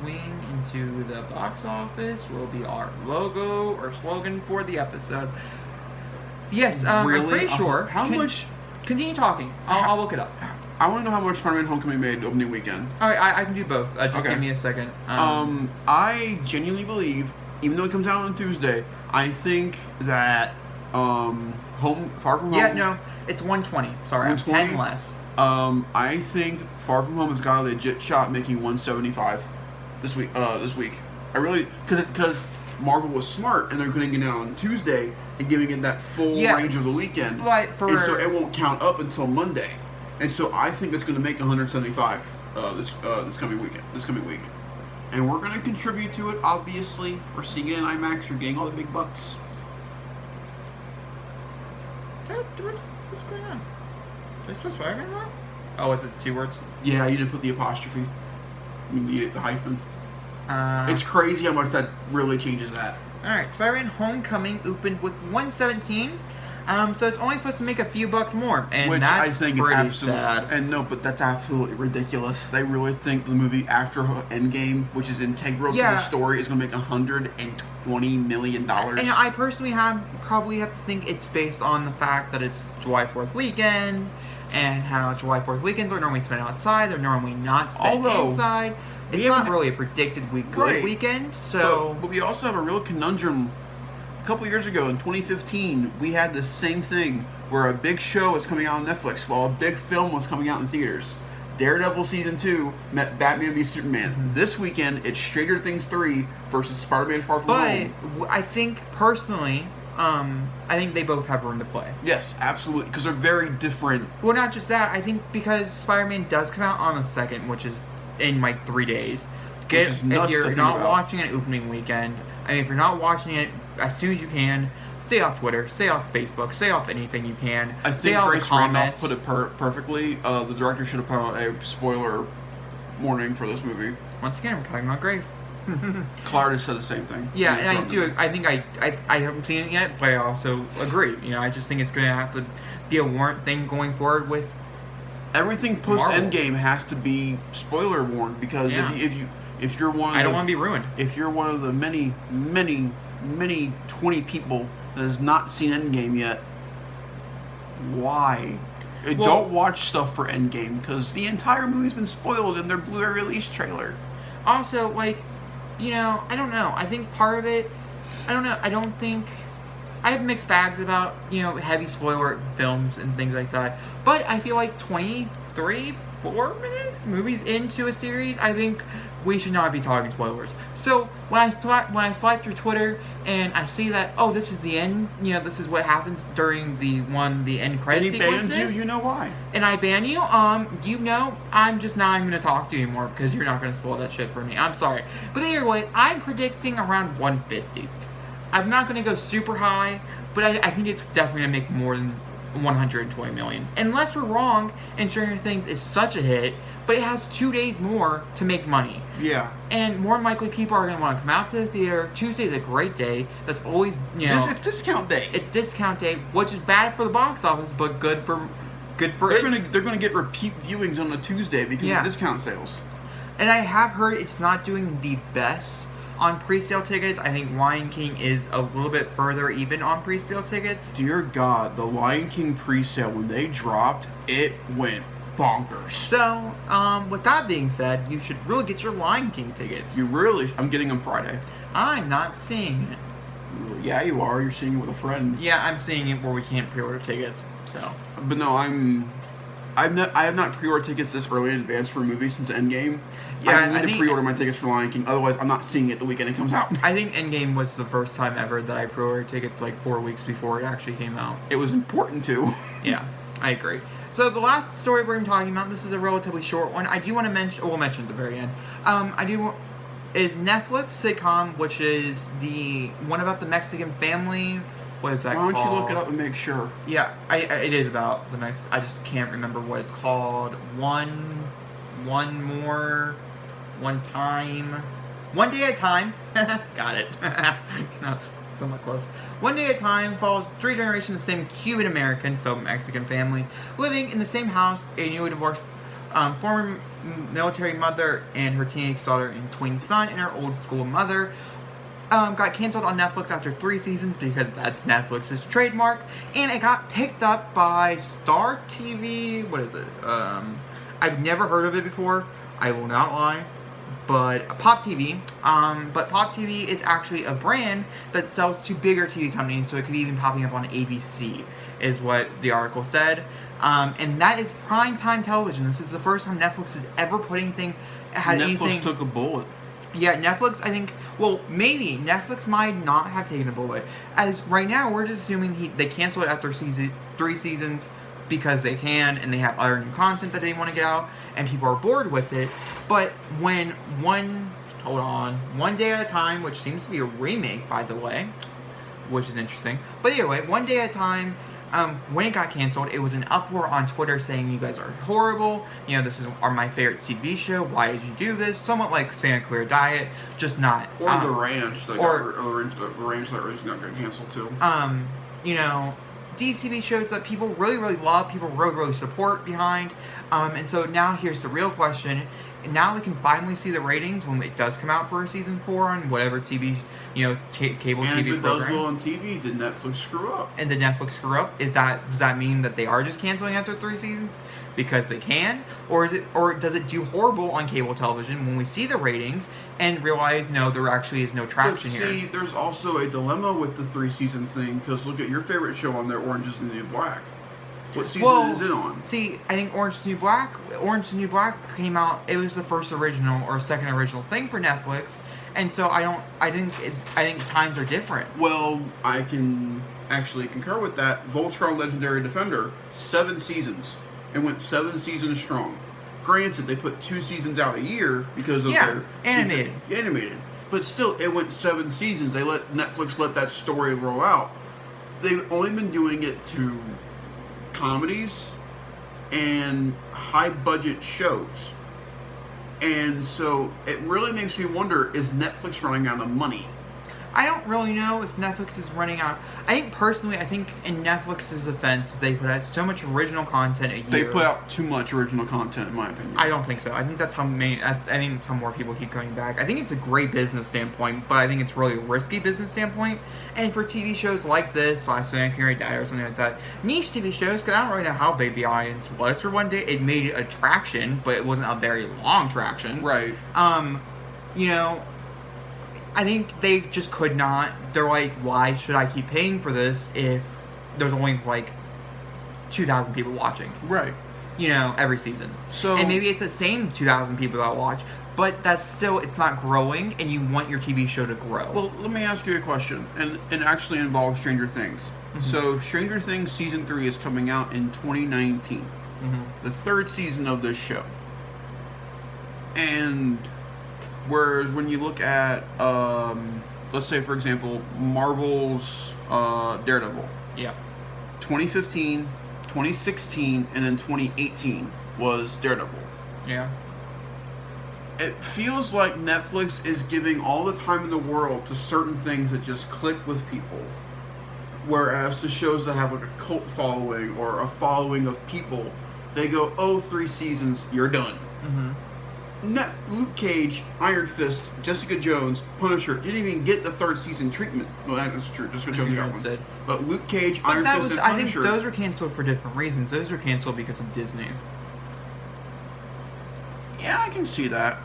into the box office will be our logo or slogan for the episode. Yes, really? I'm pretty sure. How much? Continue talking. I'll look it up. I want to know how much Spider-Man Homecoming made opening weekend. All right, I can do both. Just give me a second. I genuinely believe, even though it comes out on Tuesday, I think that Far From Home. Yeah, no, it's 120. Sorry, 120? I'm 10 less. I think Far From Home has got a legit shot making 175 this week. I really because Marvel was smart and they're putting it out on Tuesday and giving it that full range of the weekend, and so it won't count up until Monday. And so I think it's going to make 175 this coming week, and we're going to contribute to it. Obviously, we're seeing it in IMAX. You're getting all the big bucks. What's going on? Did I spell Spider-Man wrong? Oh, is it 2 words? Yeah, you didn't put the apostrophe. I mean, the hyphen. It's crazy how much that really changes that. Alright, Spider-Man Homecoming opened with 117. So it's only supposed to make a few bucks more, and Which that's I think is pretty absolutely sad. and no, but that's absolutely ridiculous. They really think the movie after Endgame, which is integral to the story, is going to make $120 million. And I personally probably have to think it's based on the fact that it's July 4th weekend, and how July 4th weekends are normally spent outside. They're normally not spent inside. It's not really a predicted good weekend, so. But we also have a real conundrum. A couple years ago, in 2015, we had the same thing where a big show was coming out on Netflix while a big film was coming out in theaters. Daredevil Season 2 met Batman v Superman. Mm-hmm. This weekend, it's Stranger Things 3 versus Spider-Man Far From Home. But I think, personally, I think they both have room to play. Yes, absolutely, because they're very different. Well, not just that. I think because Spider-Man does come out on the 2nd, which is in like 3 days. If you're not watching it opening weekend, if you're not watching it as soon as you can, stay off Twitter, stay off Facebook, stay off anything you can. I think Grace Randolph put it perfectly. The director should have put out a spoiler warning for this movie. Once again, we're talking about Grace. Clark said the same thing. Yeah, and I do. I think I haven't seen it yet, but I also agree. I just think it's going to have to be a warrant thing going forward with everything post Endgame has to be spoiler warned, because if you're one, I don't want to be ruined. If you're one of the many 20 people that has not seen Endgame yet, why? Don't watch stuff for Endgame, because the entire movie's been spoiled in their Blu-ray release trailer. Also, I don't know. I think part of it, I don't know. I don't think. I have mixed bags about, heavy spoiler films and things like that. But I feel like 23, 4-minute movies into a series, I think we should not be talking spoilers. So when I slide through Twitter and I see that, oh, this is the end, this is what happens during the end credit sequences. And he bans you know why. And I ban you, I'm just not even going to talk to you anymore because you're not going to spoil that shit for me. I'm sorry. But anyway, I'm predicting around 150. I'm not going to go super high, but I think it's definitely going to make more than 120 million. Unless we're wrong and Stranger Things is such a hit, but it has 2 days more to make money. Yeah. And more than likely people are going to want to come out to the theater. Tuesday is a great day. That's always, It's discount day. It's discount day, which is bad for the box office, but good for They're gonna get repeat viewings on a Tuesday because of discount sales. And I have heard it's not doing the best on pre-sale tickets. I think Lion King is a little bit further even on pre-sale tickets. Dear God, the Lion King pre-sale, when they dropped, it went bonkers. So, with that being said, you should really get your Lion King tickets. I'm getting them Friday. I'm not seeing it. Yeah, you are. You're seeing it with a friend. Yeah, I'm seeing it where we can't pre-order tickets, so. But no, I have not pre-ordered tickets this early in advance for a movie since Endgame. Yeah, I need to pre-order my tickets for Lion King. Otherwise, I'm not seeing it the weekend it comes out. I think Endgame was the first time ever that I pre-ordered tickets 4 weeks before it actually came out. It was important to. Yeah, I agree. So the last story we're talking about, this is a relatively short one. I do want to mention, we'll mention at the very end. Is Netflix sitcom, which is the one about the Mexican family. What is that called? Why don't you look it up and make sure? Yeah, it is about the Mexican. I just can't remember what it's called. One Day at a Time. Got it. That's somewhat close. One Day at a Time follows 3 generations of the same Cuban American, so Mexican family, living in the same house. A newly divorced former military mother and her teenage daughter and twin son and her old school mother got canceled on Netflix after 3 seasons because that's Netflix's trademark, and it got picked up by Star TV. What is it? I've never heard of it before. I will not lie. But Pop TV. But Pop TV is actually a brand that sells to bigger TV companies, so it could be even popping up on ABC, is what the article said. And that is primetime television. This is the first time Netflix has ever put anything. Netflix took a bullet. Yeah, Netflix, I think, well, maybe Netflix might not have taken a bullet. As right now, we're just assuming they canceled it after 3 seasons because they can, and they have other new content that they want to get out, and people are bored with it. But when One Day at a Time, which seems to be a remake, by the way, which is interesting. But anyway, One Day at a Time, when it got canceled, it was an uproar on Twitter saying you guys are horrible. This are my favorite TV show. Why did you do this? Somewhat like Santa Clara Diet, just not. Or The Ranch, the ranch that was not getting canceled too. these TV shows that people really, really love, people really, really support behind. And so now here's the real question. Now we can finally see the ratings when it does come out for season 4 on whatever TV, cable And TV if it program. does well on TV, did Netflix screw up? And did Netflix screw up? Does that mean that they are just canceling after 3 seasons because they can, or does it do horrible on cable television when we see the ratings and realize no, there actually is no traction but here? See, there's also a dilemma with the 3-season thing, because look at your favorite show on there, Orange is the New Black. What season is it on? See, I think Orange is the New Black came out. It was the first original or second original thing for Netflix, and so I think times are different. Well, I can actually concur with that. Voltron Legendary Defender, 7 seasons. It went 7 seasons strong. Granted, they put 2 seasons out a year because of their animated. But still, it went 7 seasons. Netflix let that story roll out. They've only been doing it to comedies and high budget shows. And so it really makes me wonder, is Netflix running out of money? I don't really know if Netflix is running out. I think in Netflix's offense, they put out so much original content a year. They put out too much original content, in my opinion. I don't think so. I think that's how more people keep coming back. I think it's a great business standpoint, but I think it's really a risky business standpoint. And for TV shows like this, Last Man Can't Die or something like that, niche TV shows, because I don't really know how big the audience was for one day. It made a traction, but it wasn't a very long traction. Right. I think they just could not. They're like, why should I keep paying for this if there's only like 2,000 people watching? Right. Every season. So, and maybe it's the same 2,000 people that watch, but that's still, it's not growing, and you want your TV show to grow. Well, let me ask you a question, and actually involves Stranger Things. Mm-hmm. So, Stranger Things Season 3 is coming out in 2019. Mm-hmm. The 3rd season of this show. And whereas when you look at, let's say, for example, Marvel's Daredevil. Yeah. 2015, 2016, and then 2018 was Daredevil. Yeah. It feels like Netflix is giving all the time in the world to certain things that just click with people. Whereas the shows that have like a cult following or a following of people, they go, 3 seasons, you're done. Mm-hmm. Luke Cage, Iron Fist, Jessica Jones, Punisher didn't even get the 3rd season treatment. Well, that's true. Jessica Jones got one. But Luke Cage, Iron Fist, and Punisher. I think those were canceled for different reasons. Those were canceled because of Disney. Yeah, I can see that.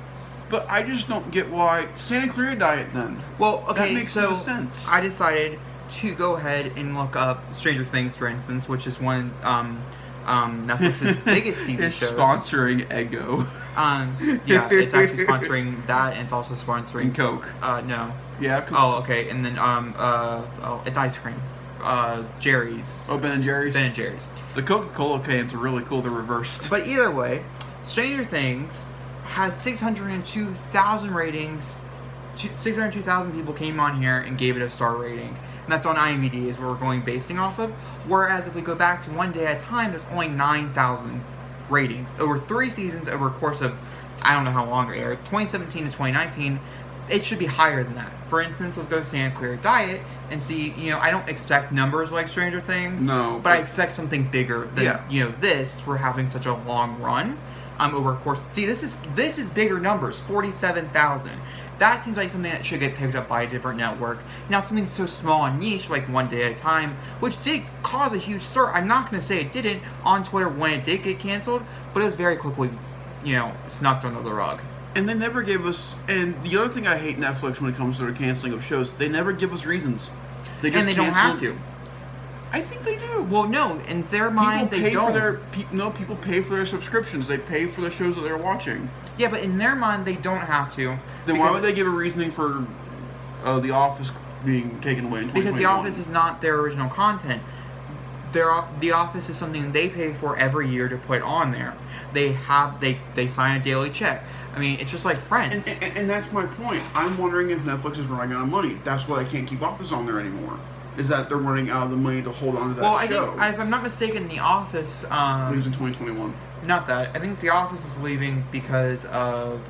But I just don't get why Santa Clarita Diet then. Well, okay, that makes no sense. I decided to go ahead and look up Stranger Things, for instance, which is one Netflix's biggest TV show. It's sponsoring Eggo. Yeah, it's actually sponsoring that, and it's also sponsoring Coke. No. Yeah. Coke. Oh, okay, and then it's ice cream. Jerry's. Oh, Ben and Jerry's. Ben and Jerry's. The Coca-Cola cans are really cool. They're reversed. But either way, Stranger Things has 602,000 ratings. 602,000 people came on here and gave it a star rating. And that's on IMDb is what we're going basing off of. Whereas if we go back to One Day at a Time, there's only 9,000 ratings. Over 3 seasons, over a course of, I don't know how long it aired, 2017 to 2019, it should be higher than that. For instance, let's go to Santa Clarita Diet and see, I don't expect numbers like Stranger Things. No. But I expect something bigger than, this for having such a long run. Over a course. See, this is bigger numbers, 47,000. That seems like something that should get picked up by a different network. Not something so small and niche like One Day at a Time, which did cause a huge stir. I'm not going to say it didn't on Twitter when it did get canceled, but it was very quickly, snuffed under the rug. And they never gave us. And the other thing I hate Netflix when it comes to their canceling of shows, they never give us reasons. They just don't have to. I think they do. Well, no, in their mind they don't. People pay for their subscriptions. They pay for the shows that they're watching. Yeah, but in their mind they don't have to. Then why would they give a reasoning for The Office being taken away in 2021? Because The Office is not their original content. The Office is something they pay for every year to put on there. They sign a daily check. I mean, it's just like Friends. And that's my point. I'm wondering if Netflix is running out of money. That's why they can't keep Office on there anymore. Is that they're running out of the money to hold on to that show. Well, I think, if I'm not mistaken, The Office... leaves in 2021. Not that. I think The Office is leaving because of...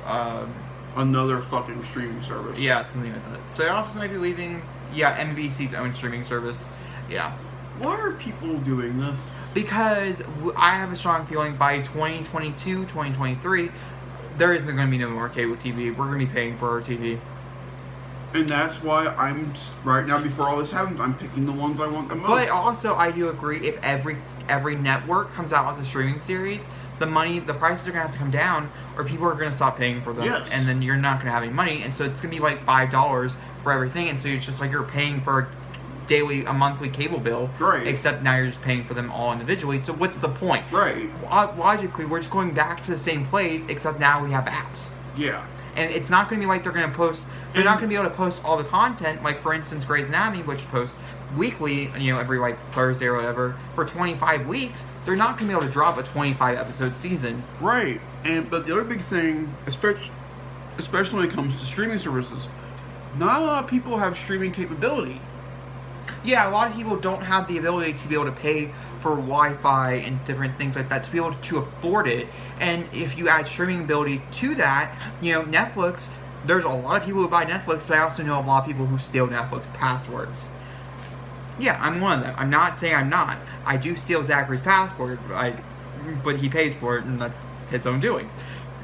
another fucking streaming service. Yeah, something like that. So The Office might be leaving... Yeah, NBC's own streaming service. Yeah. Why are people doing this? Because I have a strong feeling by 2022, 2023, there isn't going to be no more cable TV. We're going to be paying for our TV. And that's why I'm, right now, before all this happens, I'm picking the ones I want the most. But also, I do agree, if every network comes out with a streaming series, the prices are going to have to come down, or people are going to stop paying for them. Yes. And then you're not going to have any money. And so it's going to be like $5 for everything. And so it's just like you're paying for a monthly cable bill. Right. Except now you're just paying for them all individually. So what's the point? Right. Logically, we're just going back to the same place, except now we have apps. Yeah. And it's not going to be like they're going to post... They're not going to be able to post all the content, like, for instance, Grey's Anatomy, which posts weekly, every, Thursday or whatever, for 25 weeks. They're not going to be able to drop a 25-episode season. Right. But the other big thing, especially when it comes to streaming services, not a lot of people have streaming capability. Yeah, a lot of people don't have the ability to be able to pay for Wi-Fi and different things like that, to be able to afford it. And if you add streaming ability to that, Netflix... There's a lot of people who buy Netflix, but I also know a lot of people who steal Netflix passwords. Yeah, I'm one of them. I'm not saying I'm not. I do steal Zachary's password, but he pays for it, and that's his own doing.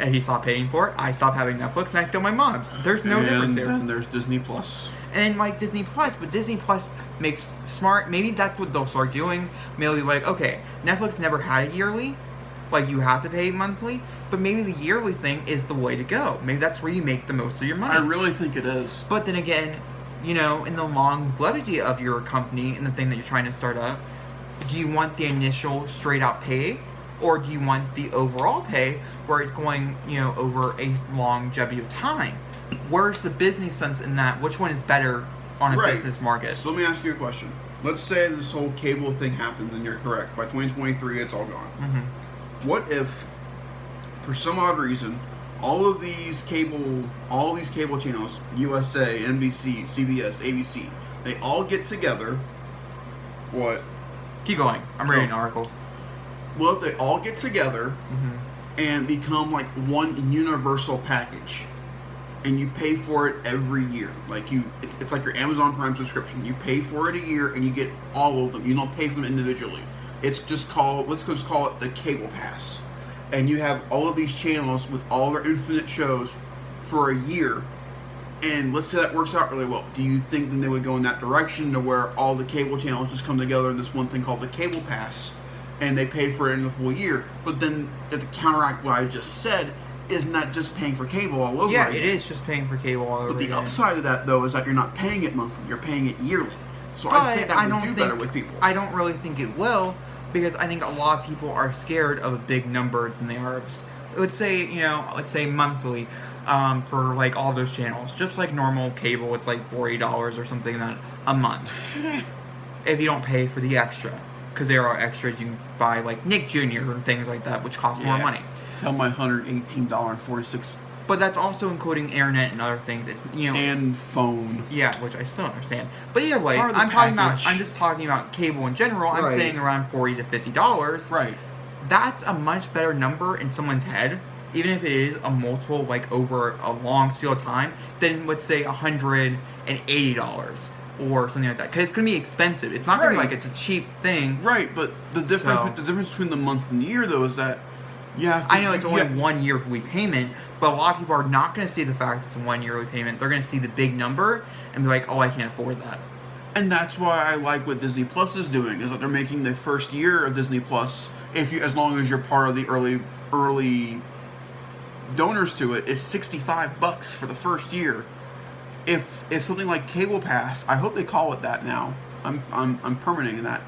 And he stopped paying for it, I stopped having Netflix, and I steal my mom's. There's no difference here. And there's Disney Plus. And Disney Plus, but Disney Plus makes smart, maybe that's what they'll start doing. Maybe okay, Netflix never had a yearly, you have to pay monthly, but maybe the yearly thing is the way to go. Maybe that's where you make the most of your money. I really think it is. But then again, in the longevity of your company and the thing that you're trying to start up, do you want the initial straight out pay, or do you want the overall pay where it's going, over a longevity of time? Where's the business sense in that? Which one is better on a business market? So let me ask you a question. Let's say this whole cable thing happens and you're correct. By 2023, it's all gone. Mm-hmm. What if, for some odd reason, all of these cable channels, USA, NBC, CBS, ABC, they all get together? What? Keep going. I'm reading an article. Well, if they all get together and become one universal package, and you pay for it every year, it's like your Amazon Prime subscription. You pay for it a year and you get all of them. You don't pay for them individually. It's just let's just call it the cable pass. And you have all of these channels with all their infinite shows for a year. And let's say that works out really well. Do you think then they would go in that direction to where all the cable channels just come together in this one thing called the cable pass, and they pay for it in the full year? But then to counteract what I just said, is not just paying for cable all over again. Yeah, it is just paying for cable all over again. But the again. upside of that, though, is that you're not paying it monthly. You're paying it yearly. So I think that would do better with people. I don't really think it will, because I think a lot of people are scared of a big number than they are. Let's say monthly, for all those channels. Just like normal cable, it's $40 or something a month. If you don't pay for the extra, because there are extras you can buy, Nick Jr. and things like that, which cost more money. Tell my $118.46. But that's also including internet and other things. It's and phone. Yeah, which I still don't understand. But either way, I'm just talking about cable in general. I'm saying around $40 to $50. Right. That's a much better number in someone's head, even if it is a multiple over a long span of time, than let's say $180 or something like that. Because it's gonna be expensive. It's not gonna be it's a cheap thing. Right, but the difference between the month and the year, though, is that I know it's only 1 yearly payment, but a lot of people are not going to see the fact it's a 1 yearly payment. They're going to see the big number and be like, oh, I can't afford that. And that's why I like what Disney Plus is doing, is that they're making the first year of Disney Plus, as long as you're part of the early donors to it, is $65 for the first year. If something like Cable Pass, I hope they call it that now. I'm permitting that.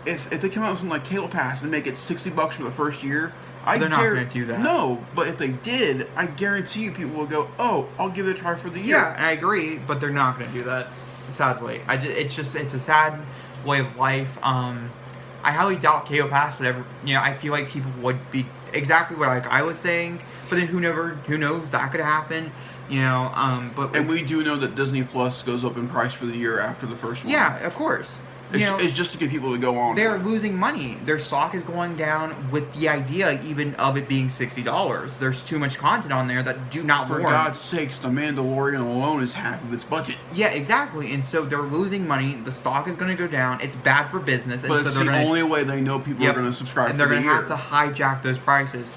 If they come out with something like Cable Pass and make it $60 for the first year, they're not going to do that. No, but if they did, I guarantee you people will go, oh, I'll give it a try for the year. Yeah, and I agree, but they're not going to do that, sadly. It's a sad way of life. I highly doubt Cable Pass would ever, I feel like people would be exactly what I was saying, but then who knows, that could happen. And we do know that Disney Plus goes up in price for the year after the first one. Yeah, of course. It's just to get people to go on. They're losing money. Their stock is going down with the idea even of it being $60. There's too much content on there that do not warrant. For God's sakes, The Mandalorian alone is half of its budget. Yeah, exactly. And so they're losing money. The stock is going to go down. It's bad for business. But and it's so the only way they know people are going to subscribe. And they're going to have to hijack those prices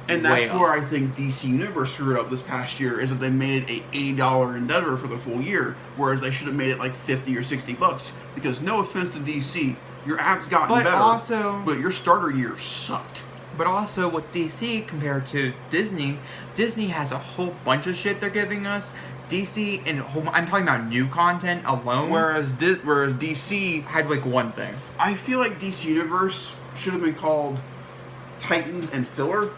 And that's where I think DC Universe screwed up this past year, is that they made it a $80 endeavor for the full year, whereas they should have made it like $50 or $60. Because no offense to DC, your app's gotten better, but your starter year sucked. But also with DC compared to Disney has a whole bunch of shit they're giving us. DC and I'm talking about new content alone. Whereas DC had like one thing. I feel like DC Universe should have been called Titans and Filler.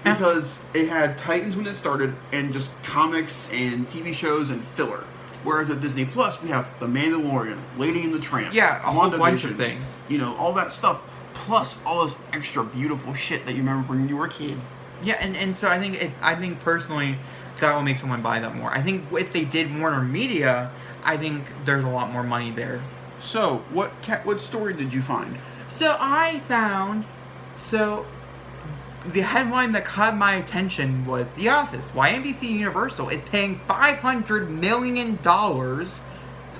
Because it had Titans when it started, and just comics and TV shows and filler. Whereas with Disney Plus, we have The Mandalorian, Lady and the Tramp, a whole bunch of things. All that stuff, plus all this extra beautiful shit that you remember when you were a kid. Yeah, and so I think personally that will make someone buy that more. I think if they did Warner Media, I think there's a lot more money there. So what story did you find? So I found the headline that caught my attention was The Office. Why NBC Universal is paying $500 million,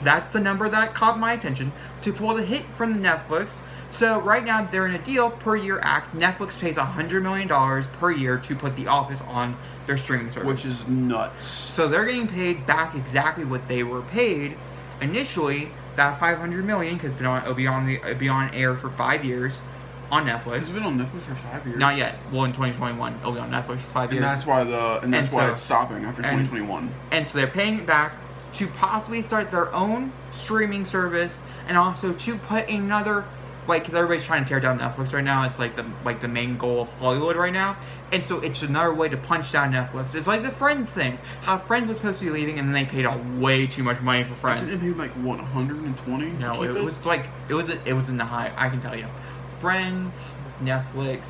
that's the number that caught my attention, to pull the hit from the Netflix. So right now they're in a deal per year act. Netflix pays $100 million per year to put The Office on their streaming service. Which is nuts. So they're getting paid back exactly what they were paid initially, that $500 million, because it'll be on air for 5 years. On Netflix. It's been on Netflix for 5 years. Not yet. Well, in 2021, it'll be on Netflix for 5 years. And that's why it's stopping after 2021. And so they're paying it back to possibly start their own streaming service, and also to put another, because everybody's trying to tear down Netflix right now. It's like the main goal of Hollywood right now. And so it's another way to punch down Netflix. It's like the Friends thing. How Friends was supposed to be leaving, and then they paid out way too much money for Friends. They paid like what, 120? No, it was in the high. I can tell you. Friends, Netflix,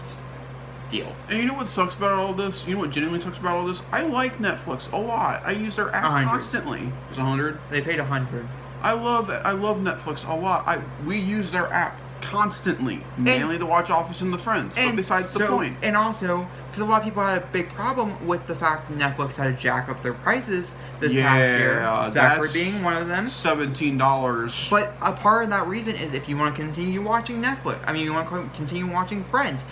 deal. And you know what sucks about all this? You know what genuinely sucks about all this? I like Netflix a lot. I use their app 100. constantly. It's 100. They paid 100. I love Netflix a lot. We use their app constantly, mainly to watch Office and the Friends. But besides the point. And also, because a lot of people had a big problem with the fact that Netflix had to jack up their prices this past year. Zachary being one of them. $17. But a part of that reason is if you want to continue watching you want to continue watching Friends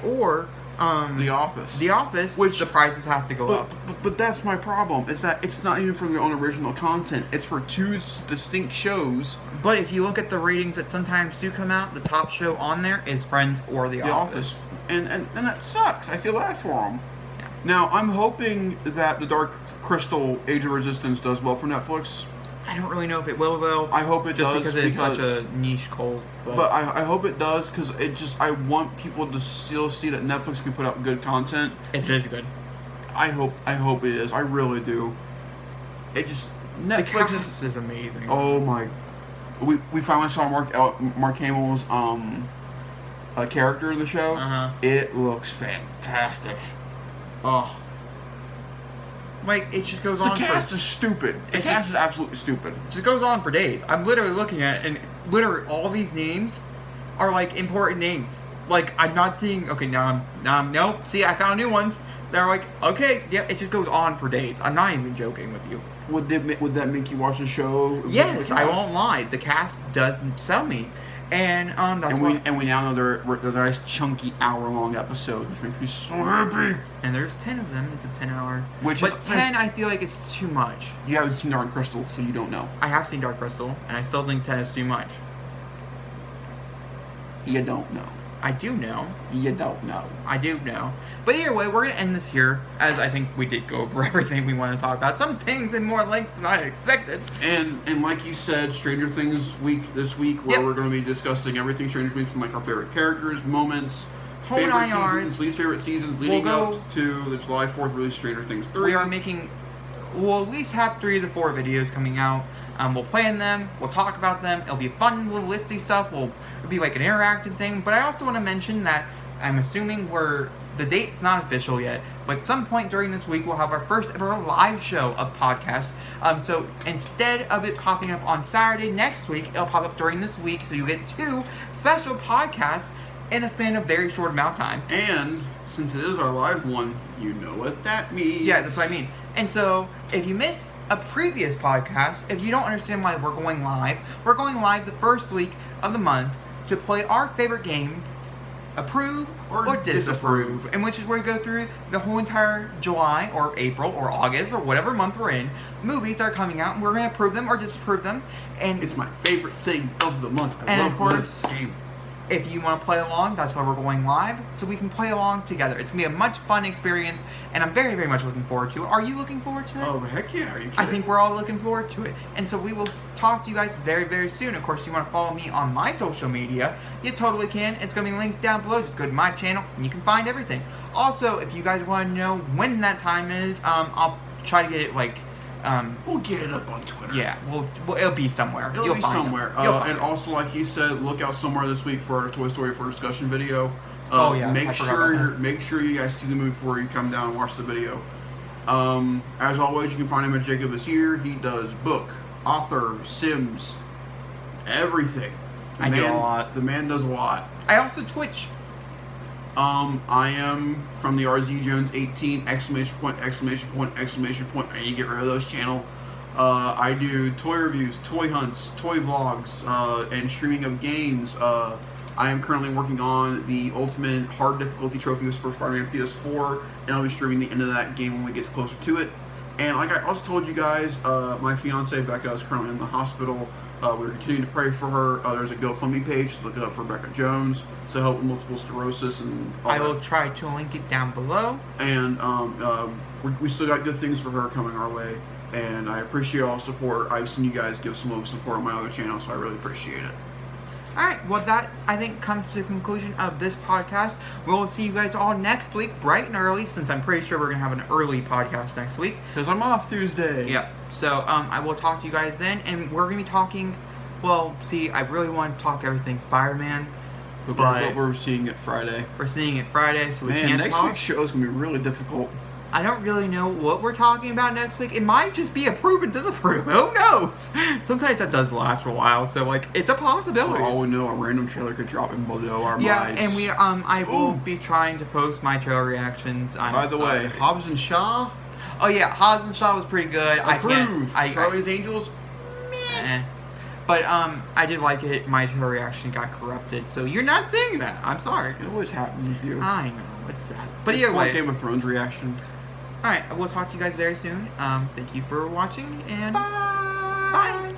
or The Office. The Office, which the prices have to go up. But that's my problem. Is that it's not even for their own original content. It's for two distinct shows. But if you look at the ratings that sometimes do come out, the top show on there is Friends or The Office. And that sucks. I feel bad for them. Yeah. Now I'm hoping that the Dark Crystal Age of Resistance does well for Netflix. I don't really know if it will, though. I hope it does because it's such a niche cult. But I hope it does, because I want people to still see that Netflix can put out good content. If it is good. I hope it is. I really do. Netflix is amazing. Oh my! We finally saw Mark Hamill's character in the show. It looks fantastic. Oh. It just goes on. The cast is stupid. The cast is absolutely stupid. It just goes on for days. I'm literally looking at it, and literally all these names are important names. I'm not seeing. Okay, now I'm nope. See, I found new ones. They're okay, yeah. It just goes on for days. I'm not even joking with you. Would that make you watch the show? Yes, I won't lie. The cast doesn't sell me. And we now know they're nice chunky hour-long episodes, which makes me so happy. And there's 10 of them. It's a 10-hour. But 10, I feel like it's too much. You haven't seen Dark Crystal, so you don't know. I have seen Dark Crystal, and I still think 10 is too much. You don't know. I do know. You don't know. I do know. But either way, we're going to end this here, as I think we did go over everything we want to talk about. Some things in more length than I expected. And like you said, Stranger Things this week, where we're going to be discussing everything Stranger Things from our favorite characters, moments, favorite seasons, least favorite seasons, leading up to the July 4th release Stranger Things 3. We'll at least have 3 to 4 videos coming out. We'll plan them. We'll talk about them. It'll be fun, little listy stuff. It'll be an interactive thing. But I also want to mention that I'm assuming the date's not official yet, But at some point during this week, we'll have our first ever live show of podcasts. So instead of it popping up on Saturday next week, it'll pop up during this week. So you get 2 special podcasts in a span of very short amount of time. And since it is our live one, you know what that means. Yeah, that's what I mean. And so if you miss a previous podcast, if you don't understand why we're going live the first week of the month to play our favorite game, approve or disapprove, and which is where we go through the whole entire July or April or August or whatever month we're in. Movies are coming out and we're going to approve them or disapprove them. And it's my favorite thing of the month. I love this game. If you want to play along, that's why we're going live, so we can play along together. It's going to be a much fun experience, and I'm very, very much looking forward to it. Are you looking forward to it? Oh, heck yeah. Are you kidding? I think we're all looking forward to it. And so we will talk to you guys very, very soon. Of course, you want to follow me on my social media, you totally can. It's going to be linked down below. Just go to my channel, and you can find everything. Also, if you guys want to know when that time is, I'll try to get it, we'll get it up on Twitter. Yeah, it'll be somewhere. You'll be find somewhere. And also, like he said, look out somewhere this week for our Toy Story for discussion video. Make sure you guys see the movie before you come down and watch the video. As always, you can find him at Jacob is Here. He does book, author, Sims, everything. I do a lot. The man does a lot. I also Twitch. I am from the RZ Jones 18 exclamation point exclamation point exclamation point. I need to get rid of those channel. I do toy reviews, toy hunts, toy vlogs, and streaming of games. I am currently working on the ultimate hard difficulty trophy for Spider-Man PS4, and I'll be streaming the end of that game when we get closer to it. And like I also told you guys, my fiance Becca is currently in the hospital. We're continuing to pray for her. There's a GoFundMe page. So look it up for Becca Jones to help with multiple sclerosis and all that. I will try to link it down below. And we still got good things for her coming our way. And I appreciate all the support. I've seen you guys give some love support on my other channel, so I really appreciate it. Alright, well that, I think, comes to the conclusion of this podcast. We'll see you guys all next week, bright and early, since I'm pretty sure we're going to have an early podcast next week. Because I'm off Tuesday. Yep. So, I will talk to you guys then, and we're going to be talking, well, see, I really want to talk everything Spider-Man. But we're seeing it Friday. We're seeing it Friday, so we can't talk. Next week's show is going to be really difficult. I don't really know what we're talking about next week. It might just be approve and disapprove. Who knows? Sometimes that does last for a while, so it's a possibility. For all we know, a random trailer could drop in below our minds. Yeah, and I will be trying to post my trailer reactions. By the way, Hobbs and Shaw. Oh yeah, Hobbs and Shaw was pretty good. Approve. Charlie's Angels. Meh. But I did like it. My trailer reaction got corrupted, so you're not saying that. I'm sorry. It always happens with you. I know. It's sad. But either way, Game of Thrones reaction. Alright, we'll talk to you guys very soon. Thank you for watching, and bye! Bye!